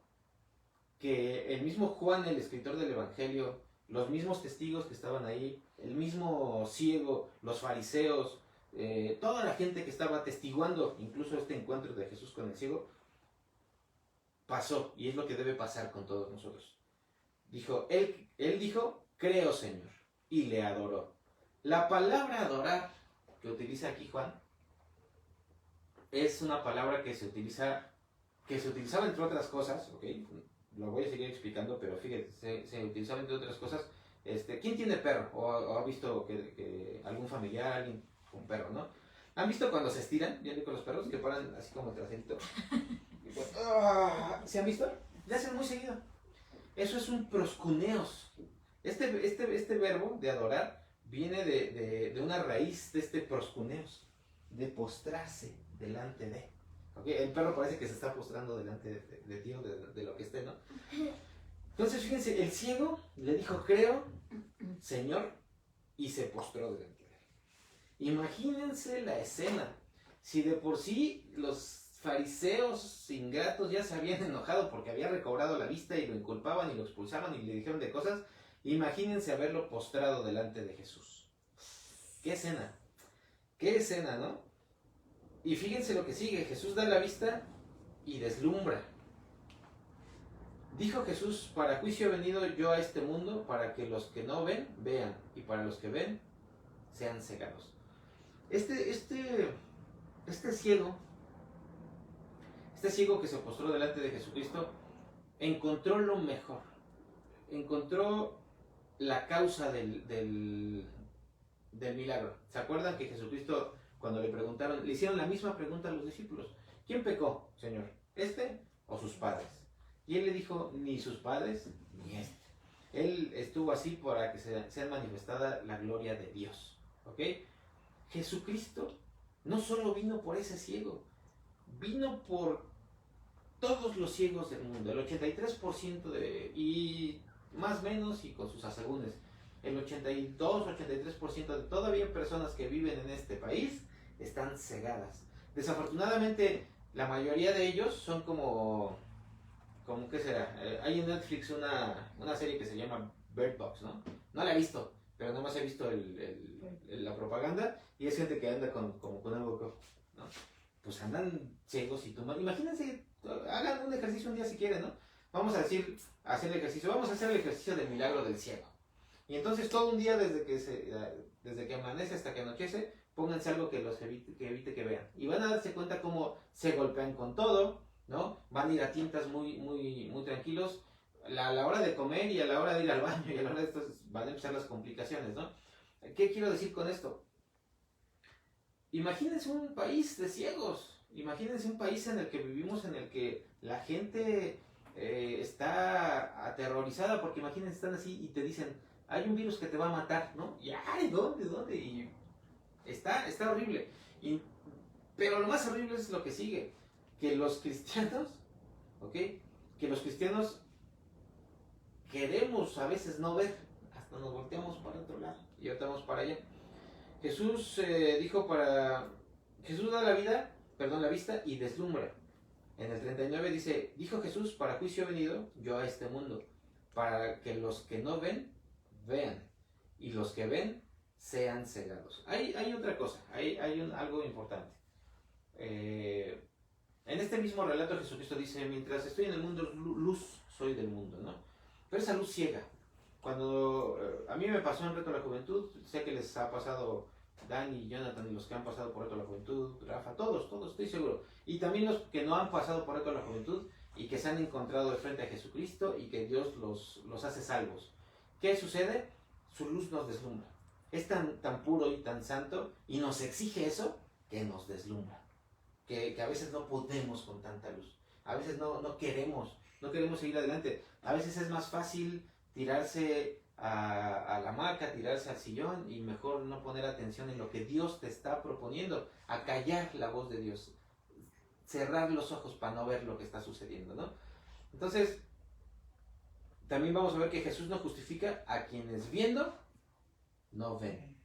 que el mismo Juan, el escritor del Evangelio, los mismos testigos que estaban ahí, el mismo ciego, los fariseos, toda la gente que estaba atestiguando incluso este encuentro de Jesús con el ciego, pasó, y es lo que debe pasar con todos nosotros. Él dijo, creo, Señor, y le adoró. La palabra adorar que utiliza aquí Juan es una palabra que se utilizaba entre otras cosas, ¿ok? Lo voy a seguir explicando, pero fíjate, se utilizaba entre otras cosas. ¿Quién tiene perro? O ha visto que algún familiar, alguien con perro, ¿no? ¿Han visto cuando se estiran, ya con los perros, que paran así como traserito? Pues, ¿se han visto? Ya hacen muy seguido. Eso es un proscuneos. Este verbo de adorar viene de una raíz de este proscuneos, de postrarse delante de. ¿Okay? El perro parece que se está postrando delante de ti o de lo que esté, ¿no? Entonces, fíjense, el ciego le dijo, creo, Señor, y se postró delante de él. Imagínense la escena. Si de por sí los fariseos ingratos ya se habían enojado porque había recobrado la vista y lo inculpaban y lo expulsaban y le dijeron de cosas, imagínense haberlo postrado delante de Jesús. ¡Qué escena! ¡Qué escena!, ¿no? Y fíjense lo que sigue. Jesús da la vista y deslumbra. Dijo Jesús, para juicio he venido yo a este mundo, para que los que no ven, vean, y para los que ven, sean cegados. Este ciego que se postró delante de Jesucristo, encontró lo mejor. Encontró la causa del milagro. ¿Se acuerdan que Jesucristo, cuando le preguntaron, le hicieron la misma pregunta a los discípulos? ¿Quién pecó, Señor? ¿Este o sus padres? Y él le dijo, ni sus padres, ni este. Él estuvo así para que sea manifestada la gloria de Dios. ¿Ok? Jesucristo no solo vino por ese ciego, vino por todos los ciegos del mundo. El 83% y más o menos, y con sus asegúnes, el 82-83% de todavía personas que viven en este país están cegadas. Desafortunadamente, la mayoría de ellos son como ¿qué será? Hay en Netflix una serie que se llama Bird Box, ¿no? No la he visto, pero nomás he visto la propaganda y es gente que anda como con algo, ¿no? Pues andan ciegos y tumbas. Imagínense, hagan un ejercicio un día si quieren, ¿no? Vamos a hacer el ejercicio, vamos a hacer el ejercicio del milagro del ciego. Y entonces todo un día desde que amanece hasta que anochece, pónganse algo que los evite que vean. Y van a darse cuenta cómo se golpean con todo, ¿no? Van a ir a tientas muy tranquilos. A la hora de comer y a la hora de ir al baño y a la hora de esto van a empezar las complicaciones, ¿no? ¿Qué quiero decir con esto? Imagínense un país de ciegos. Imagínense un país en el que vivimos, en el que la gente está aterrorizada, porque imagínense, están así y te dicen, hay un virus que te va a matar, ¿no? Y ay, ¿dónde? Y está horrible. Pero lo más horrible es lo que sigue, que los cristianos, ¿ok? Que los cristianos queremos a veces no ver, hasta nos volteamos para otro lado y ahorita vamos para allá. Jesús Jesús da la vista y deslumbra. En el 39 dice, dijo Jesús, para juicio he venido yo a este mundo, para que los que no ven, vean, y los que ven, sean cegados. Hay otra cosa, hay algo importante. En este mismo relato Jesucristo dice, mientras estoy en el mundo, luz soy del mundo, ¿no? Pero esa luz ciega. Cuando a mí me pasó en Reto a la Juventud, sé que les ha pasado Dani, Jonathan y los que han pasado por Reto a la Juventud, Rafa, todos, estoy seguro. Y también los que no han pasado por Reto a la Juventud y que se han encontrado de frente a Jesucristo y que Dios los hace salvos. ¿Qué sucede? Su luz nos deslumbra. Es tan puro y tan santo y nos exige eso que nos deslumbra. Que a veces no podemos con tanta luz. A veces no queremos seguir adelante. A veces es más fácil tirarse a la hamaca, tirarse al sillón y mejor no poner atención en lo que Dios te está proponiendo, a callar la voz de Dios, cerrar los ojos para no ver lo que está sucediendo, ¿no? Entonces, también vamos a ver que Jesús no justifica a quienes viendo no ven.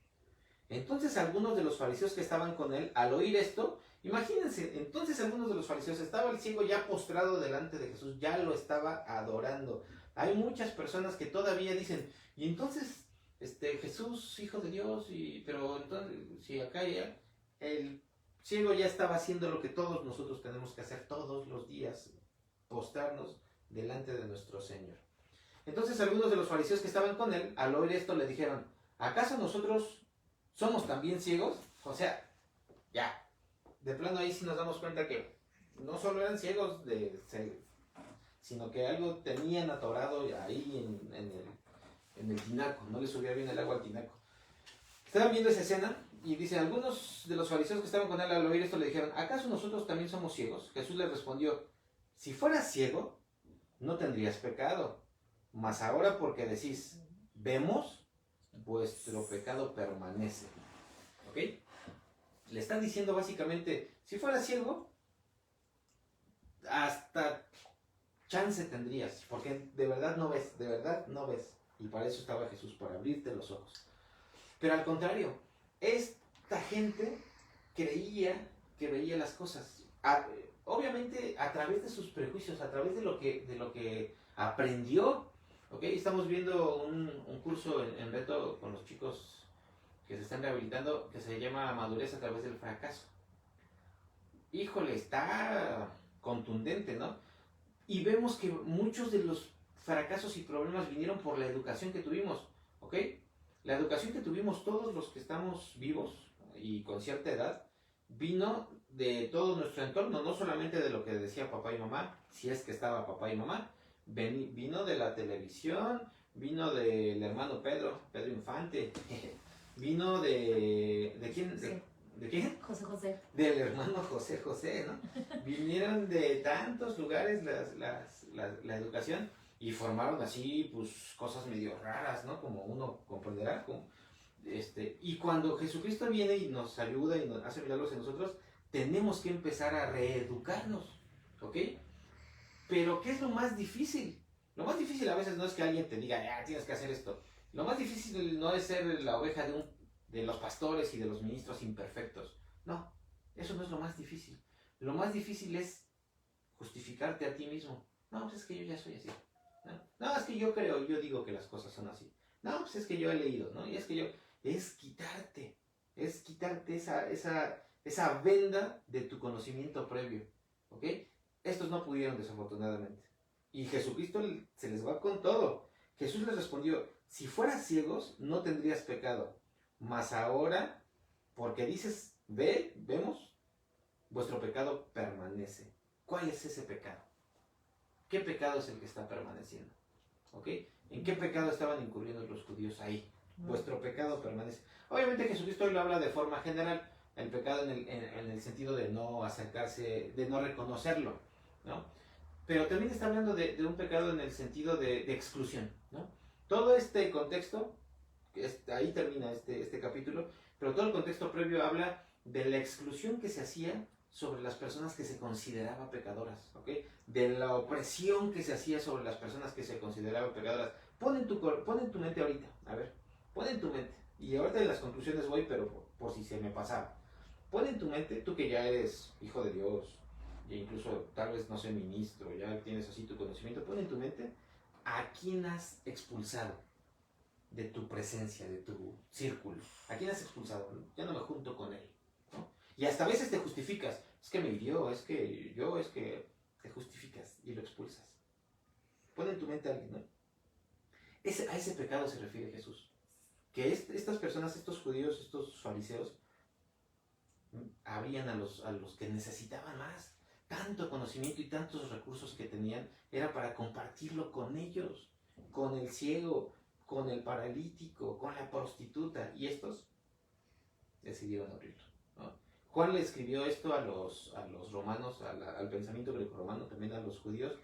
Entonces algunos de los fariseos que estaban con él, al oír esto, imagínense, entonces algunos de los fariseos, estaba el ciego ya postrado delante de Jesús, ya lo estaba adorando. Hay muchas personas que todavía dicen, y entonces, Jesús, hijo de Dios, pero entonces, si acá ya, el ciego ya estaba haciendo lo que todos nosotros tenemos que hacer todos los días, postrarnos delante de nuestro Señor. Entonces algunos de los fariseos que estaban con él, al oír esto, le dijeron, ¿acaso nosotros somos también ciegos? O sea, ya, de plano ahí sí nos damos cuenta que no solo eran ciegos sino que algo tenían atorado ahí en el tinaco, no les subía bien el agua al tinaco. Estaban viendo esa escena y dicen, algunos de los fariseos que estaban con él al oír esto le dijeron, ¿acaso nosotros también somos ciegos? Jesús les respondió, si fueras ciego, no tendrías pecado, mas ahora porque decís, vemos, vuestro pecado permanece. ¿Ok? Le están diciendo básicamente, si fueras ciego, hasta chance tendrías, porque de verdad no ves, y para eso estaba Jesús, para abrirte los ojos. Pero al contrario, esta gente creía que veía las cosas, obviamente a través de sus prejuicios, a través de lo que aprendió. ¿Okay? Estamos viendo un curso en Reto con los chicos que se están rehabilitando, que se llama Madurez a través del fracaso. Híjole, está contundente, ¿no? Y vemos que muchos de los fracasos y problemas vinieron por la educación que tuvimos, ¿ok? La educación que tuvimos todos los que estamos vivos y con cierta edad, vino de todo nuestro entorno, no solamente de lo que decía papá y mamá, si es que estaba papá y mamá, vino de la televisión, vino del hermano Pedro Infante, vino ¿de quién? ¿De quién? José. Del hermano José, ¿no? Vinieron de tantos lugares la educación y formaron así, pues, cosas medio raras, ¿no? Como uno comprenderá. Y cuando Jesucristo viene y nos ayuda y nos hace milagros en nosotros, tenemos que empezar a reeducarnos, ¿ok? Pero ¿qué es lo más difícil? Lo más difícil a veces no es que alguien te diga, ya, tienes que hacer esto. Lo más difícil no es ser la oveja de los pastores y de los ministros imperfectos. No, eso no es lo más difícil. Lo más difícil es justificarte a ti mismo. No, pues es que yo ya soy así. No, es que yo creo, yo digo que las cosas son así. No, pues es que yo he leído, ¿no? Y es que yo... Es quitarte esa venda de tu conocimiento previo, ¿ok? Estos no pudieron, desafortunadamente. Y Jesucristo se les va con todo. Jesús les respondió, si fueras ciegos, no tendrías pecado. Mas ahora Porque dices, vemos, vuestro pecado permanece. ¿Cuál es ese pecado? ¿Qué pecado es el que está permaneciendo? ¿Ok? ¿En qué pecado estaban incurriendo los judíos ahí? Vuestro pecado permanece. Obviamente Jesucristo hoy lo habla de forma general, el pecado en el sentido de no acercarse, de no reconocerlo, ¿no? Pero también está hablando de un pecado en el sentido de exclusión, ¿no? Todo este contexto, ahí termina este capítulo, pero todo el contexto previo habla de la exclusión que se hacía sobre las personas que se consideraban pecadoras, ¿ok? De la opresión que se hacía sobre las personas que se consideraban pecadoras. Pon en tu mente ahorita, a ver, pon en tu mente, y ahorita en las conclusiones voy, pero por si se me pasaba. Pon en tu mente, tú que ya eres hijo de Dios, e incluso tal vez, no sé, ministro, ya tienes así tu conocimiento, pon en tu mente a quién has expulsado de tu presencia, de tu círculo. ¿A quién has expulsado? Ya no me junto con él, ¿no? Y hasta a veces te justificas. Es que me hirió, es que te justificas y lo expulsas. Pon en tu mente a alguien, ¿no? A ese pecado se refiere Jesús. Que estas personas, estos judíos, estos fariseos, abrían a los que necesitaban más. Tanto conocimiento y tantos recursos que tenían, era para compartirlo con ellos, con el ciego, con el paralítico, con la prostituta, y estos decidieron abrirlo, ¿no? Juan le escribió esto a los romanos, al pensamiento grecorromano, también a los judíos,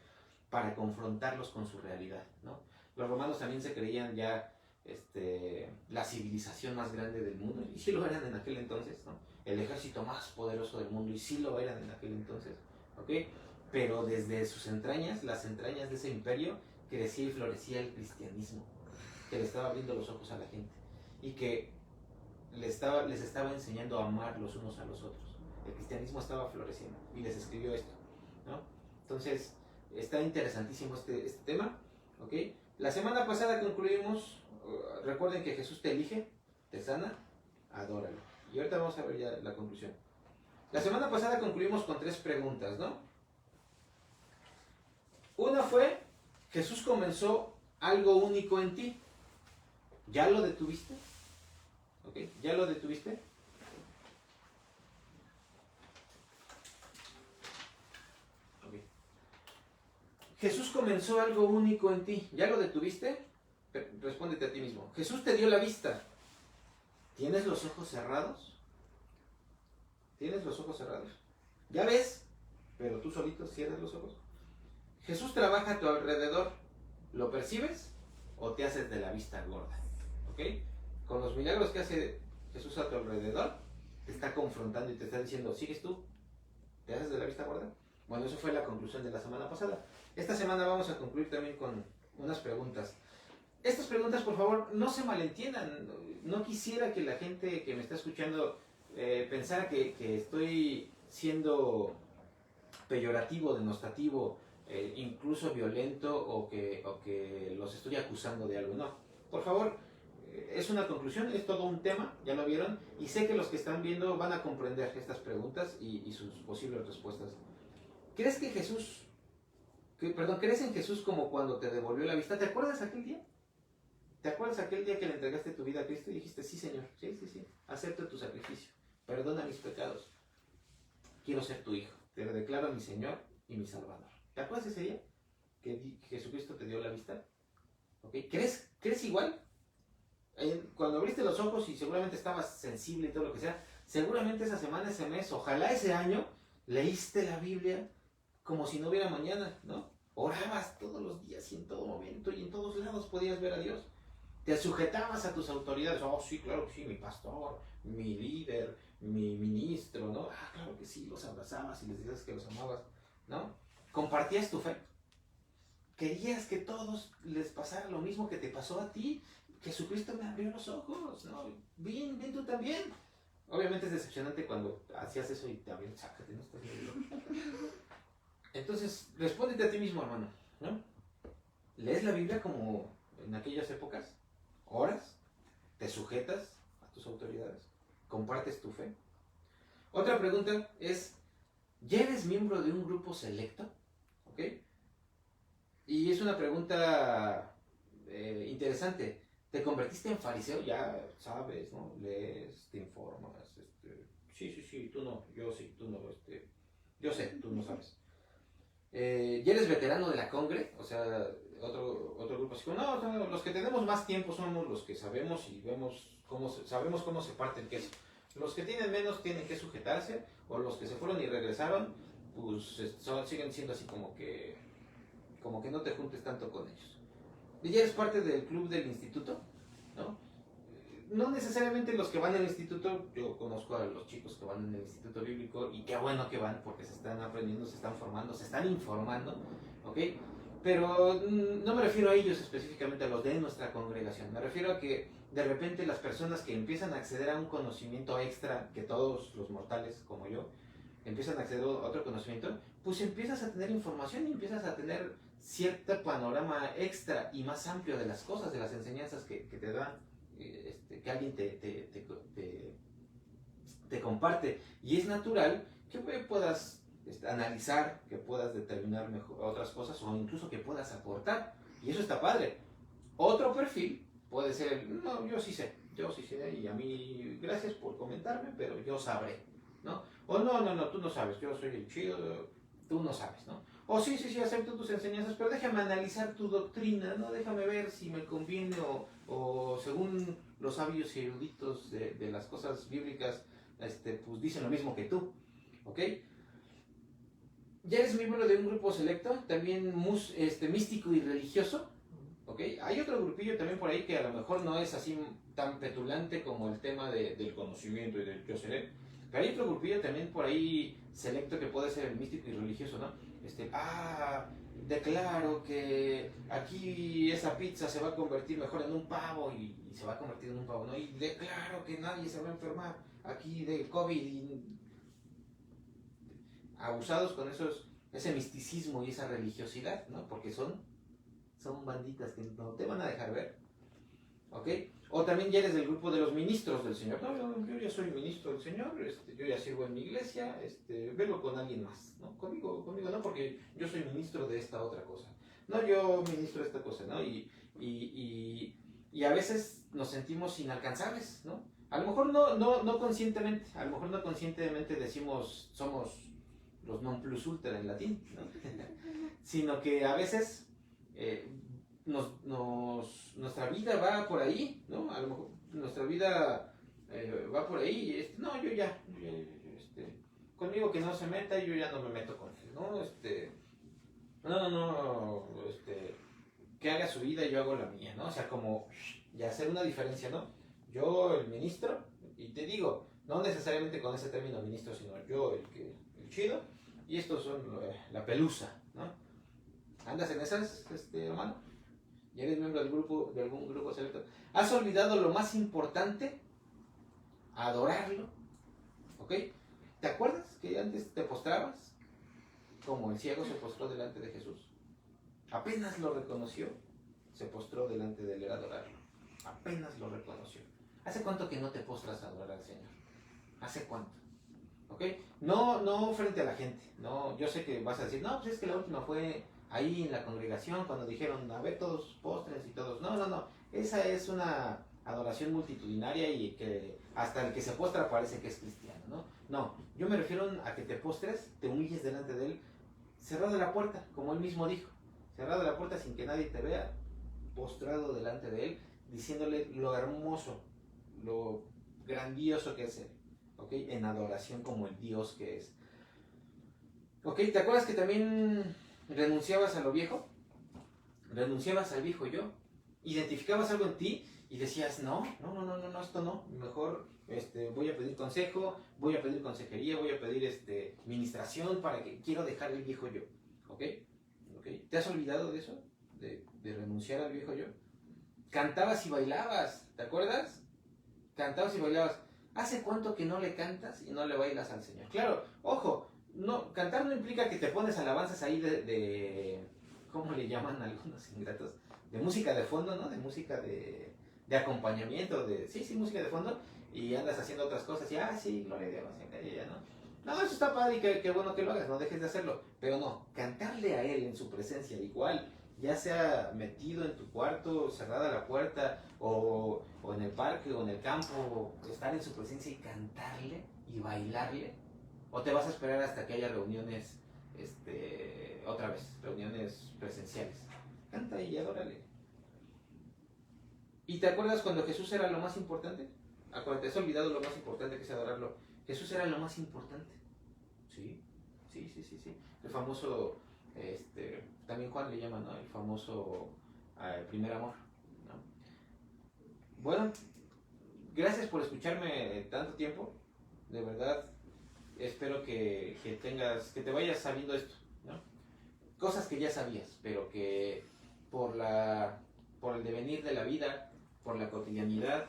para confrontarlos con su realidad, ¿no? Los romanos también se creían ya la civilización más grande del mundo, y sí lo eran en aquel entonces, ¿no? El ejército más poderoso del mundo, y sí lo eran en aquel entonces, ¿ok? Pero desde sus entrañas, las entrañas de ese imperio, crecía y florecía el cristianismo, que le estaba abriendo los ojos a la gente y que les estaba enseñando a amar los unos a los otros. El cristianismo estaba floreciendo y les escribió esto, ¿no? Entonces, está interesantísimo este tema, ¿ok? La semana pasada concluimos, recuerden que Jesús te elige, te sana, adóralo. Y ahorita vamos a ver ya la conclusión. La semana pasada concluimos con 3 preguntas, ¿no? Una fue, Jesús comenzó algo único en ti. ¿Ya lo detuviste? ¿Ok? ¿Ya lo detuviste? Okay. Jesús comenzó algo único en ti. ¿Ya lo detuviste? Respóndete a ti mismo. Jesús te dio la vista. ¿Tienes los ojos cerrados? ¿Tienes los ojos cerrados? ¿Ya ves? Pero tú solito cierras los ojos. Jesús trabaja a tu alrededor. ¿Lo percibes? ¿O te haces de la vista gorda? ¿Ok? Con los milagros que hace Jesús a tu alrededor, te está confrontando y te está diciendo, ¿sigues tú? ¿Te haces de la vista gorda? Bueno, eso fue la conclusión de la semana pasada. Esta semana vamos a concluir también con unas preguntas. Estas preguntas, por favor, no se malentiendan. No quisiera que la gente que me está escuchando pensara que estoy siendo peyorativo, denostativo, incluso violento, o que los estoy acusando de algo. No, por favor, es una conclusión, es todo un tema, ya lo vieron, y sé que los que están viendo van a comprender estas preguntas y sus posibles respuestas. ¿Crees que crees en Jesús como cuando te devolvió la vista? ¿Te acuerdas aquel día? ¿Te acuerdas aquel día que le entregaste tu vida a Cristo y dijiste, sí, Señor, sí, acepto tu sacrificio, perdona mis pecados, quiero ser tu hijo, te lo declaro mi Señor y mi Salvador? ¿Te acuerdas ese día que Jesucristo te dio la vista? ¿Okay? ¿Crees igual? Cuando abriste los ojos y seguramente estabas sensible y todo lo que sea, seguramente esa semana, ese mes, ojalá ese año, leíste la Biblia como si no hubiera mañana, ¿no? Orabas todos los días y en todo momento y en todos lados podías ver a Dios. Te sujetabas a tus autoridades. Oh, sí, claro que sí, mi pastor, mi líder, mi ministro, ¿no? Ah, claro que sí, los abrazabas y les decías que los amabas, ¿no? Compartías tu fe. Querías que todos les pasara lo mismo que te pasó a ti. Jesucristo me abrió los ojos, ¿no? Ven tú también. Obviamente es decepcionante cuando hacías eso y te abrían, sácate, no estás bien. Entonces, respóndete a ti mismo, hermano, ¿no? ¿Lees la Biblia como en aquellas épocas? ¿Oras? ¿Te sujetas a tus autoridades? ¿Compartes tu fe? Otra pregunta es, ¿ya eres miembro de un grupo selecto? ¿Ok? Y es una pregunta interesante. te convertiste en fariseo, ya sabes, ¿no? Lees, te informas, sí, tú no, yo sí, tú no, yo sé, tú no sabes. Ya eres veterano de la congre, o sea, otro grupo así como, no, no, los que tenemos más tiempo somos los que sabemos y sabemos cómo se parte el queso. Los que tienen menos tienen que sujetarse, o los que se fueron y regresaron, pues siguen siendo así como que no te juntes tanto con ellos. Y ya eres parte del club del instituto, ¿no? No necesariamente los que van al instituto, yo conozco a los chicos que van en el instituto bíblico y qué bueno que van porque se están aprendiendo, se están formando, se están informando, ¿ok? Pero no me refiero a ellos específicamente, a los de nuestra congregación, me refiero a que de repente las personas que empiezan a acceder a un conocimiento extra, que todos los mortales como yo, empiezan a acceder a otro conocimiento, pues empiezas a tener información y empiezas a tener cierto panorama extra y más amplio de las cosas, de las enseñanzas que te dan, que alguien te comparte. Y es natural que puedas analizar, que puedas determinar mejor otras cosas o incluso que puedas aportar. Y eso está padre. Otro perfil puede ser, no, yo sí sé y a mí gracias por comentarme, pero yo sabré, ¿no? O no, tú no sabes, yo soy el chido, tú no sabes, ¿no? O sí, acepto tus enseñanzas, pero déjame analizar tu doctrina, ¿no? Déjame ver si me conviene o según los sabios y eruditos de las cosas bíblicas, pues dicen lo mismo que tú, ¿ok? Ya eres miembro de un grupo selecto, también místico y religioso, ¿ok? Hay otro grupillo también por ahí que a lo mejor no es así tan petulante como el tema del conocimiento y del yo seré, pero hay otro grupillo también por ahí selecto que puede ser el místico y religioso, ¿no? Declaro que aquí esa pizza se va a convertir mejor en un pavo y se va a convertir en un pavo, ¿no? Y declaro que nadie se va a enfermar aquí de COVID y abusados con ese misticismo y esa religiosidad, ¿no? Porque son banditas que no te van a dejar ver, ¿ok? O también ya eres del grupo de los ministros del Señor. No, yo ya soy ministro del Señor, yo ya sirvo en mi iglesia, velo con alguien más, ¿no? Conmigo no, porque yo soy ministro de esta otra cosa. No, yo ministro de esta cosa, ¿no? Y a veces nos sentimos inalcanzables, ¿no? A lo mejor no conscientemente, decimos somos los non plus ultra en latín, ¿no? Sino que a veces nuestra vida va por ahí, ¿no? A lo mejor nuestra vida va por ahí y no, yo ya conmigo que no se meta, yo ya no me meto con él, ¿no? Que haga su vida y yo hago la mía, ¿no? O sea, como ya hacer una diferencia, ¿no? Yo, el ministro, y te digo, no necesariamente con ese término ministro, sino yo, el chido, y estos son la pelusa, ¿no? ¿Andas en esas, hermano? ¿Ya eres miembro de algún grupo selecto? ¿Has olvidado lo más importante? Adorarlo, ¿ok? ¿Te acuerdas que antes te postrabas? Como el ciego se postró delante de Jesús. Apenas lo reconoció, se postró delante de él a adorarlo. Apenas lo reconoció. ¿Hace cuánto que no te postras a adorar al Señor? ¿Hace cuánto? ¿Ok? No frente a la gente. No, yo sé que vas a decir, no, pues es que la última fue ahí en la congregación cuando dijeron, a ver, todos postres y todos. No. Esa es una adoración multitudinaria y que hasta el que se postra parece que es cristiano, ¿no? No, yo me refiero a que te postres, te humilles delante de él, cerrada la puerta, como él mismo dijo. Cerrada la puerta sin que nadie te vea, postrado delante de él, diciéndole lo hermoso, lo grandioso que es él, ¿ok? En adoración como el Dios que es. ¿Ok? ¿Te acuerdas que también renunciabas a lo viejo? Renunciabas al viejo yo. Identificabas algo en ti y decías, no, esto no. Mejor voy a pedir consejo, voy a pedir consejería, voy a pedir ministración para que quiero dejar el viejo yo. ¿Ok? ¿Te has olvidado de eso? De renunciar al viejo yo. Cantabas y bailabas, ¿te acuerdas? Cantabas y bailabas. ¿Hace cuánto que no le cantas y no le bailas al Señor? Claro, ojo, cantar no implica que te pones alabanzas ahí de ¿cómo le llaman algunos ingratos? De música de fondo, ¿no? De música de acompañamiento, sí, música de fondo, y andas haciendo otras cosas, y sí, gloria a Dios, ya, ¿no? No, eso está padre y qué bueno que lo hagas, no dejes de hacerlo, pero no, cantarle a Él en su presencia igual ya sea metido en tu cuarto, cerrada la puerta, o en el parque, o en el campo, estar en su presencia y cantarle y bailarle? ¿O te vas a esperar hasta que haya reuniones, otra vez, reuniones presenciales? Canta y adórale. ¿Y te acuerdas cuando Jesús era lo más importante? Acuérdate, has olvidado lo más importante que es adorarlo. Jesús era lo más importante. Sí, sí, sí, sí, sí. El famoso, también Juan le llama, ¿no? El famoso primer amor, ¿no? Bueno, gracias por escucharme tanto tiempo. De verdad, espero que te vayas sabiendo esto, ¿no? Cosas que ya sabías, pero que por el devenir de la vida, por la cotidianidad,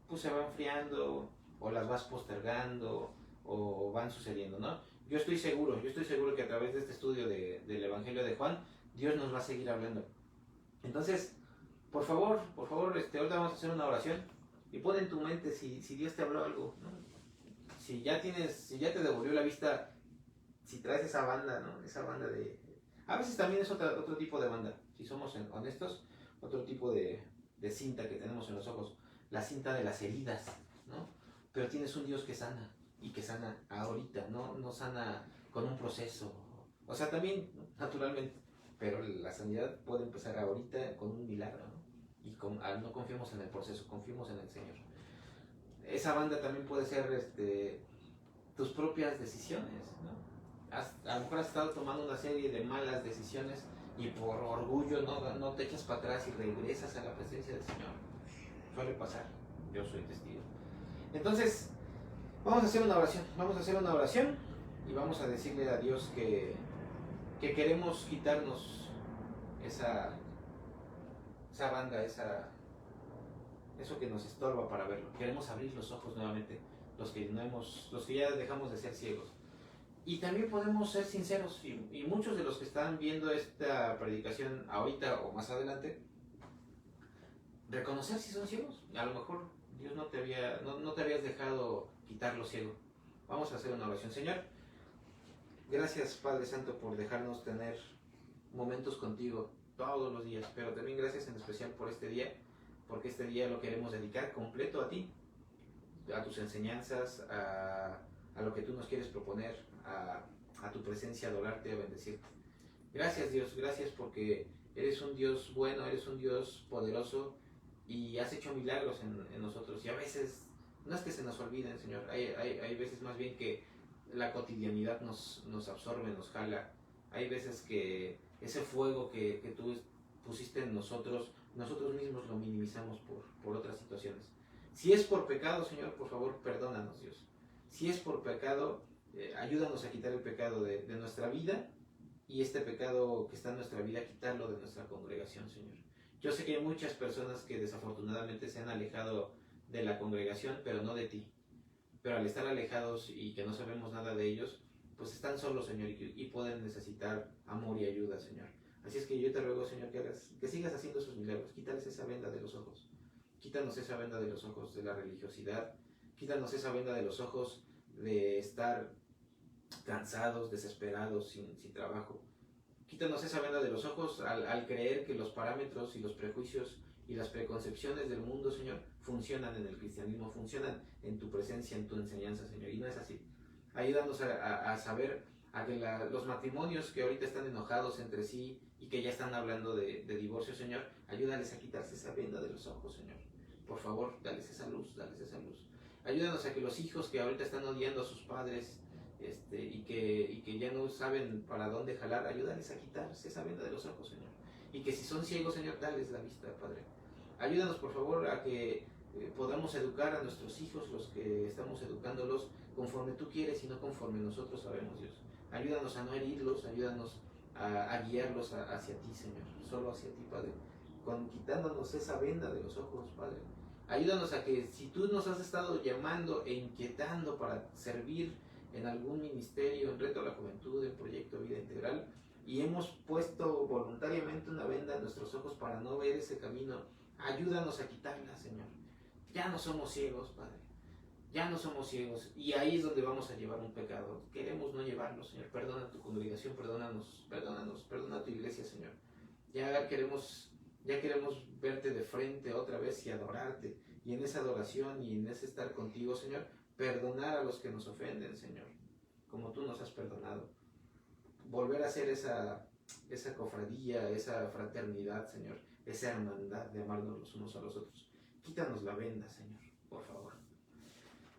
pues se van enfriando, o las vas postergando, o van sucediendo, ¿no? Yo estoy seguro que a través de este estudio del Evangelio de Juan, Dios nos va a seguir hablando. Entonces, por favor, ahorita vamos a hacer una oración, y pon en tu mente si Dios te habló algo, ¿no? Si ya te devolvió la vista, si traes esa banda, ¿no? Esa banda de... A veces también es otro tipo de banda, si somos honestos, otro tipo de cinta que tenemos en los ojos, la cinta de las heridas, ¿no? Pero tienes un Dios que sana, y que sana ahorita, no sana con un proceso. O sea, también, ¿no? Naturalmente, pero la sanidad puede empezar ahorita con un milagro, ¿no? Y no confiemos en el proceso, confiemos en el Señor. Esa banda también puede ser tus propias decisiones, ¿no? A lo mejor has estado tomando una serie de malas decisiones y por orgullo no te echas para atrás y regresas a la presencia del Señor. Suele pasar, yo soy testigo. Entonces, vamos a hacer una oración y vamos a decirle a Dios que queremos quitarnos esa banda, eso que nos estorba para verlo. Queremos abrir los ojos nuevamente, los que ya dejamos de ser ciegos. Y también podemos ser sinceros, y muchos de los que están viendo esta predicación ahorita o más adelante, reconocer si son ciegos. A lo mejor Dios no te habías dejado quitar lo ciego. Vamos a hacer una oración. Señor, gracias Padre Santo por dejarnos tener momentos contigo todos los días, pero también gracias en especial por este día, porque este día lo queremos dedicar completo a ti, a tus enseñanzas, a lo que tú nos quieres proponer, a tu presencia, adorarte, a bendecirte. Gracias Dios, gracias porque eres un Dios bueno, eres un Dios poderoso y has hecho milagros en nosotros. Y a veces, no es que se nos olviden, Señor, hay veces más bien que la cotidianidad nos absorbe, nos jala. Hay veces que ese fuego que tú pusiste en nosotros mismos lo minimizamos por otras situaciones. Si es por pecado, Señor, por favor, perdónanos, Dios. Si es por pecado, ayúdanos a quitar el pecado de nuestra vida, y este pecado que está en nuestra vida, quitarlo de nuestra congregación, Señor. Yo sé que hay muchas personas que desafortunadamente se han alejado de la congregación, pero no de ti. Pero al estar alejados y que no sabemos nada de ellos, pues están solos, Señor, y pueden necesitar amor y ayuda, Señor. Así es que yo te ruego, Señor, que sigas haciendo esos milagros. Quítales esa venda de los ojos. Quítanos esa venda de los ojos de la religiosidad. Quítanos esa venda de los ojos de estar cansados, desesperados, sin trabajo. Quítanos esa venda de los ojos al creer que los parámetros y los prejuicios y las preconcepciones del mundo, Señor, funcionan en el cristianismo, funcionan en tu presencia, en tu enseñanza, Señor, y no es así. Ayúdanos a saber que los matrimonios que ahorita están enojados entre sí y que ya están hablando de divorcio, Señor, ayúdales a quitarse esa venda de los ojos, Señor. Por favor, dales esa luz, dales esa luz. Ayúdanos a que los hijos que ahorita están odiando a sus padres, y que ya no saben para dónde jalar, ayúdales a quitarse esa venda de los ojos, Señor. Y que si son ciegos, Señor, dales la vista, Padre. Ayúdanos, por favor, a que podamos educar a nuestros hijos, los que estamos educándolos, conforme tú quieres y no conforme nosotros sabemos, Dios. Ayúdanos a no herirlos, ayúdanos a guiarlos hacia ti, Señor, solo hacia ti, Padre, quitándonos esa venda de los ojos, Padre. Ayúdanos a que si tú nos has estado llamando e inquietando para servir en algún ministerio, en Reto a la Juventud, en Proyecto Vida Integral, y hemos puesto voluntariamente una venda en nuestros ojos para no ver ese camino, ayúdanos a quitarla, Señor. Ya no somos ciegos, Padre. Ya no somos ciegos, y ahí es donde vamos a llevar un pecado. Queremos no llevarlo, Señor. Perdona a tu congregación, perdona a tu iglesia, Señor. ya queremos verte de frente otra vez y adorarte. Y en esa adoración y en ese estar contigo, Señor, perdonar a los que nos ofenden, Señor, como tú nos has perdonado. Volver a hacer esa cofradía, esa fraternidad, Señor, esa hermandad de amarnos los unos a los otros. Quítanos la venda, Señor, por favor.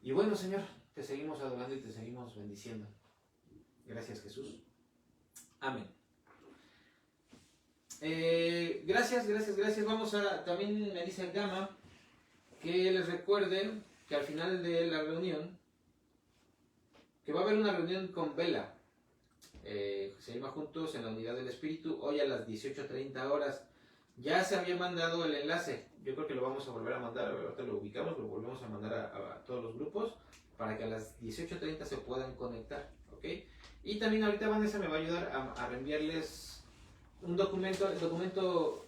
Y bueno, Señor, te seguimos adorando y te seguimos bendiciendo. Gracias, Jesús. Amén. Gracias. Vamos a, también me dice Gama que les recuerden que al final de la reunión, que va a haber una reunión con Vela, se llama Juntos en la Unidad del Espíritu, hoy a las 18:30 horas. Ya se había mandado el enlace, yo creo que lo vamos a volver a mandar, ahorita lo ubicamos, lo volvemos a mandar a todos los grupos para que a las 18:30 se puedan conectar, ¿ok? Y también ahorita Vanessa me va a ayudar a reenviarles un documento, el documento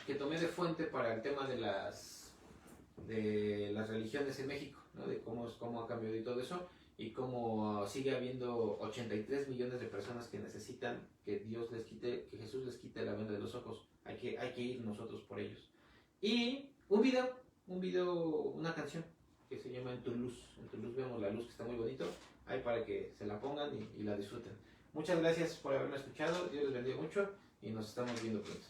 que tomé de fuente para el tema de las religiones en México, ¿no? De cómo ha cambiado y todo eso, y cómo sigue habiendo 83 millones de personas que necesitan que Dios les quite, que Jesús les quite la venda de los ojos. Hay que ir nosotros por ellos. Y un video, una canción que se llama En tu luz. En tu luz vemos la luz, que está muy bonito. Ahí para que se la pongan y la disfruten. Muchas gracias por haberme escuchado. Dios les bendiga mucho y nos estamos viendo pronto.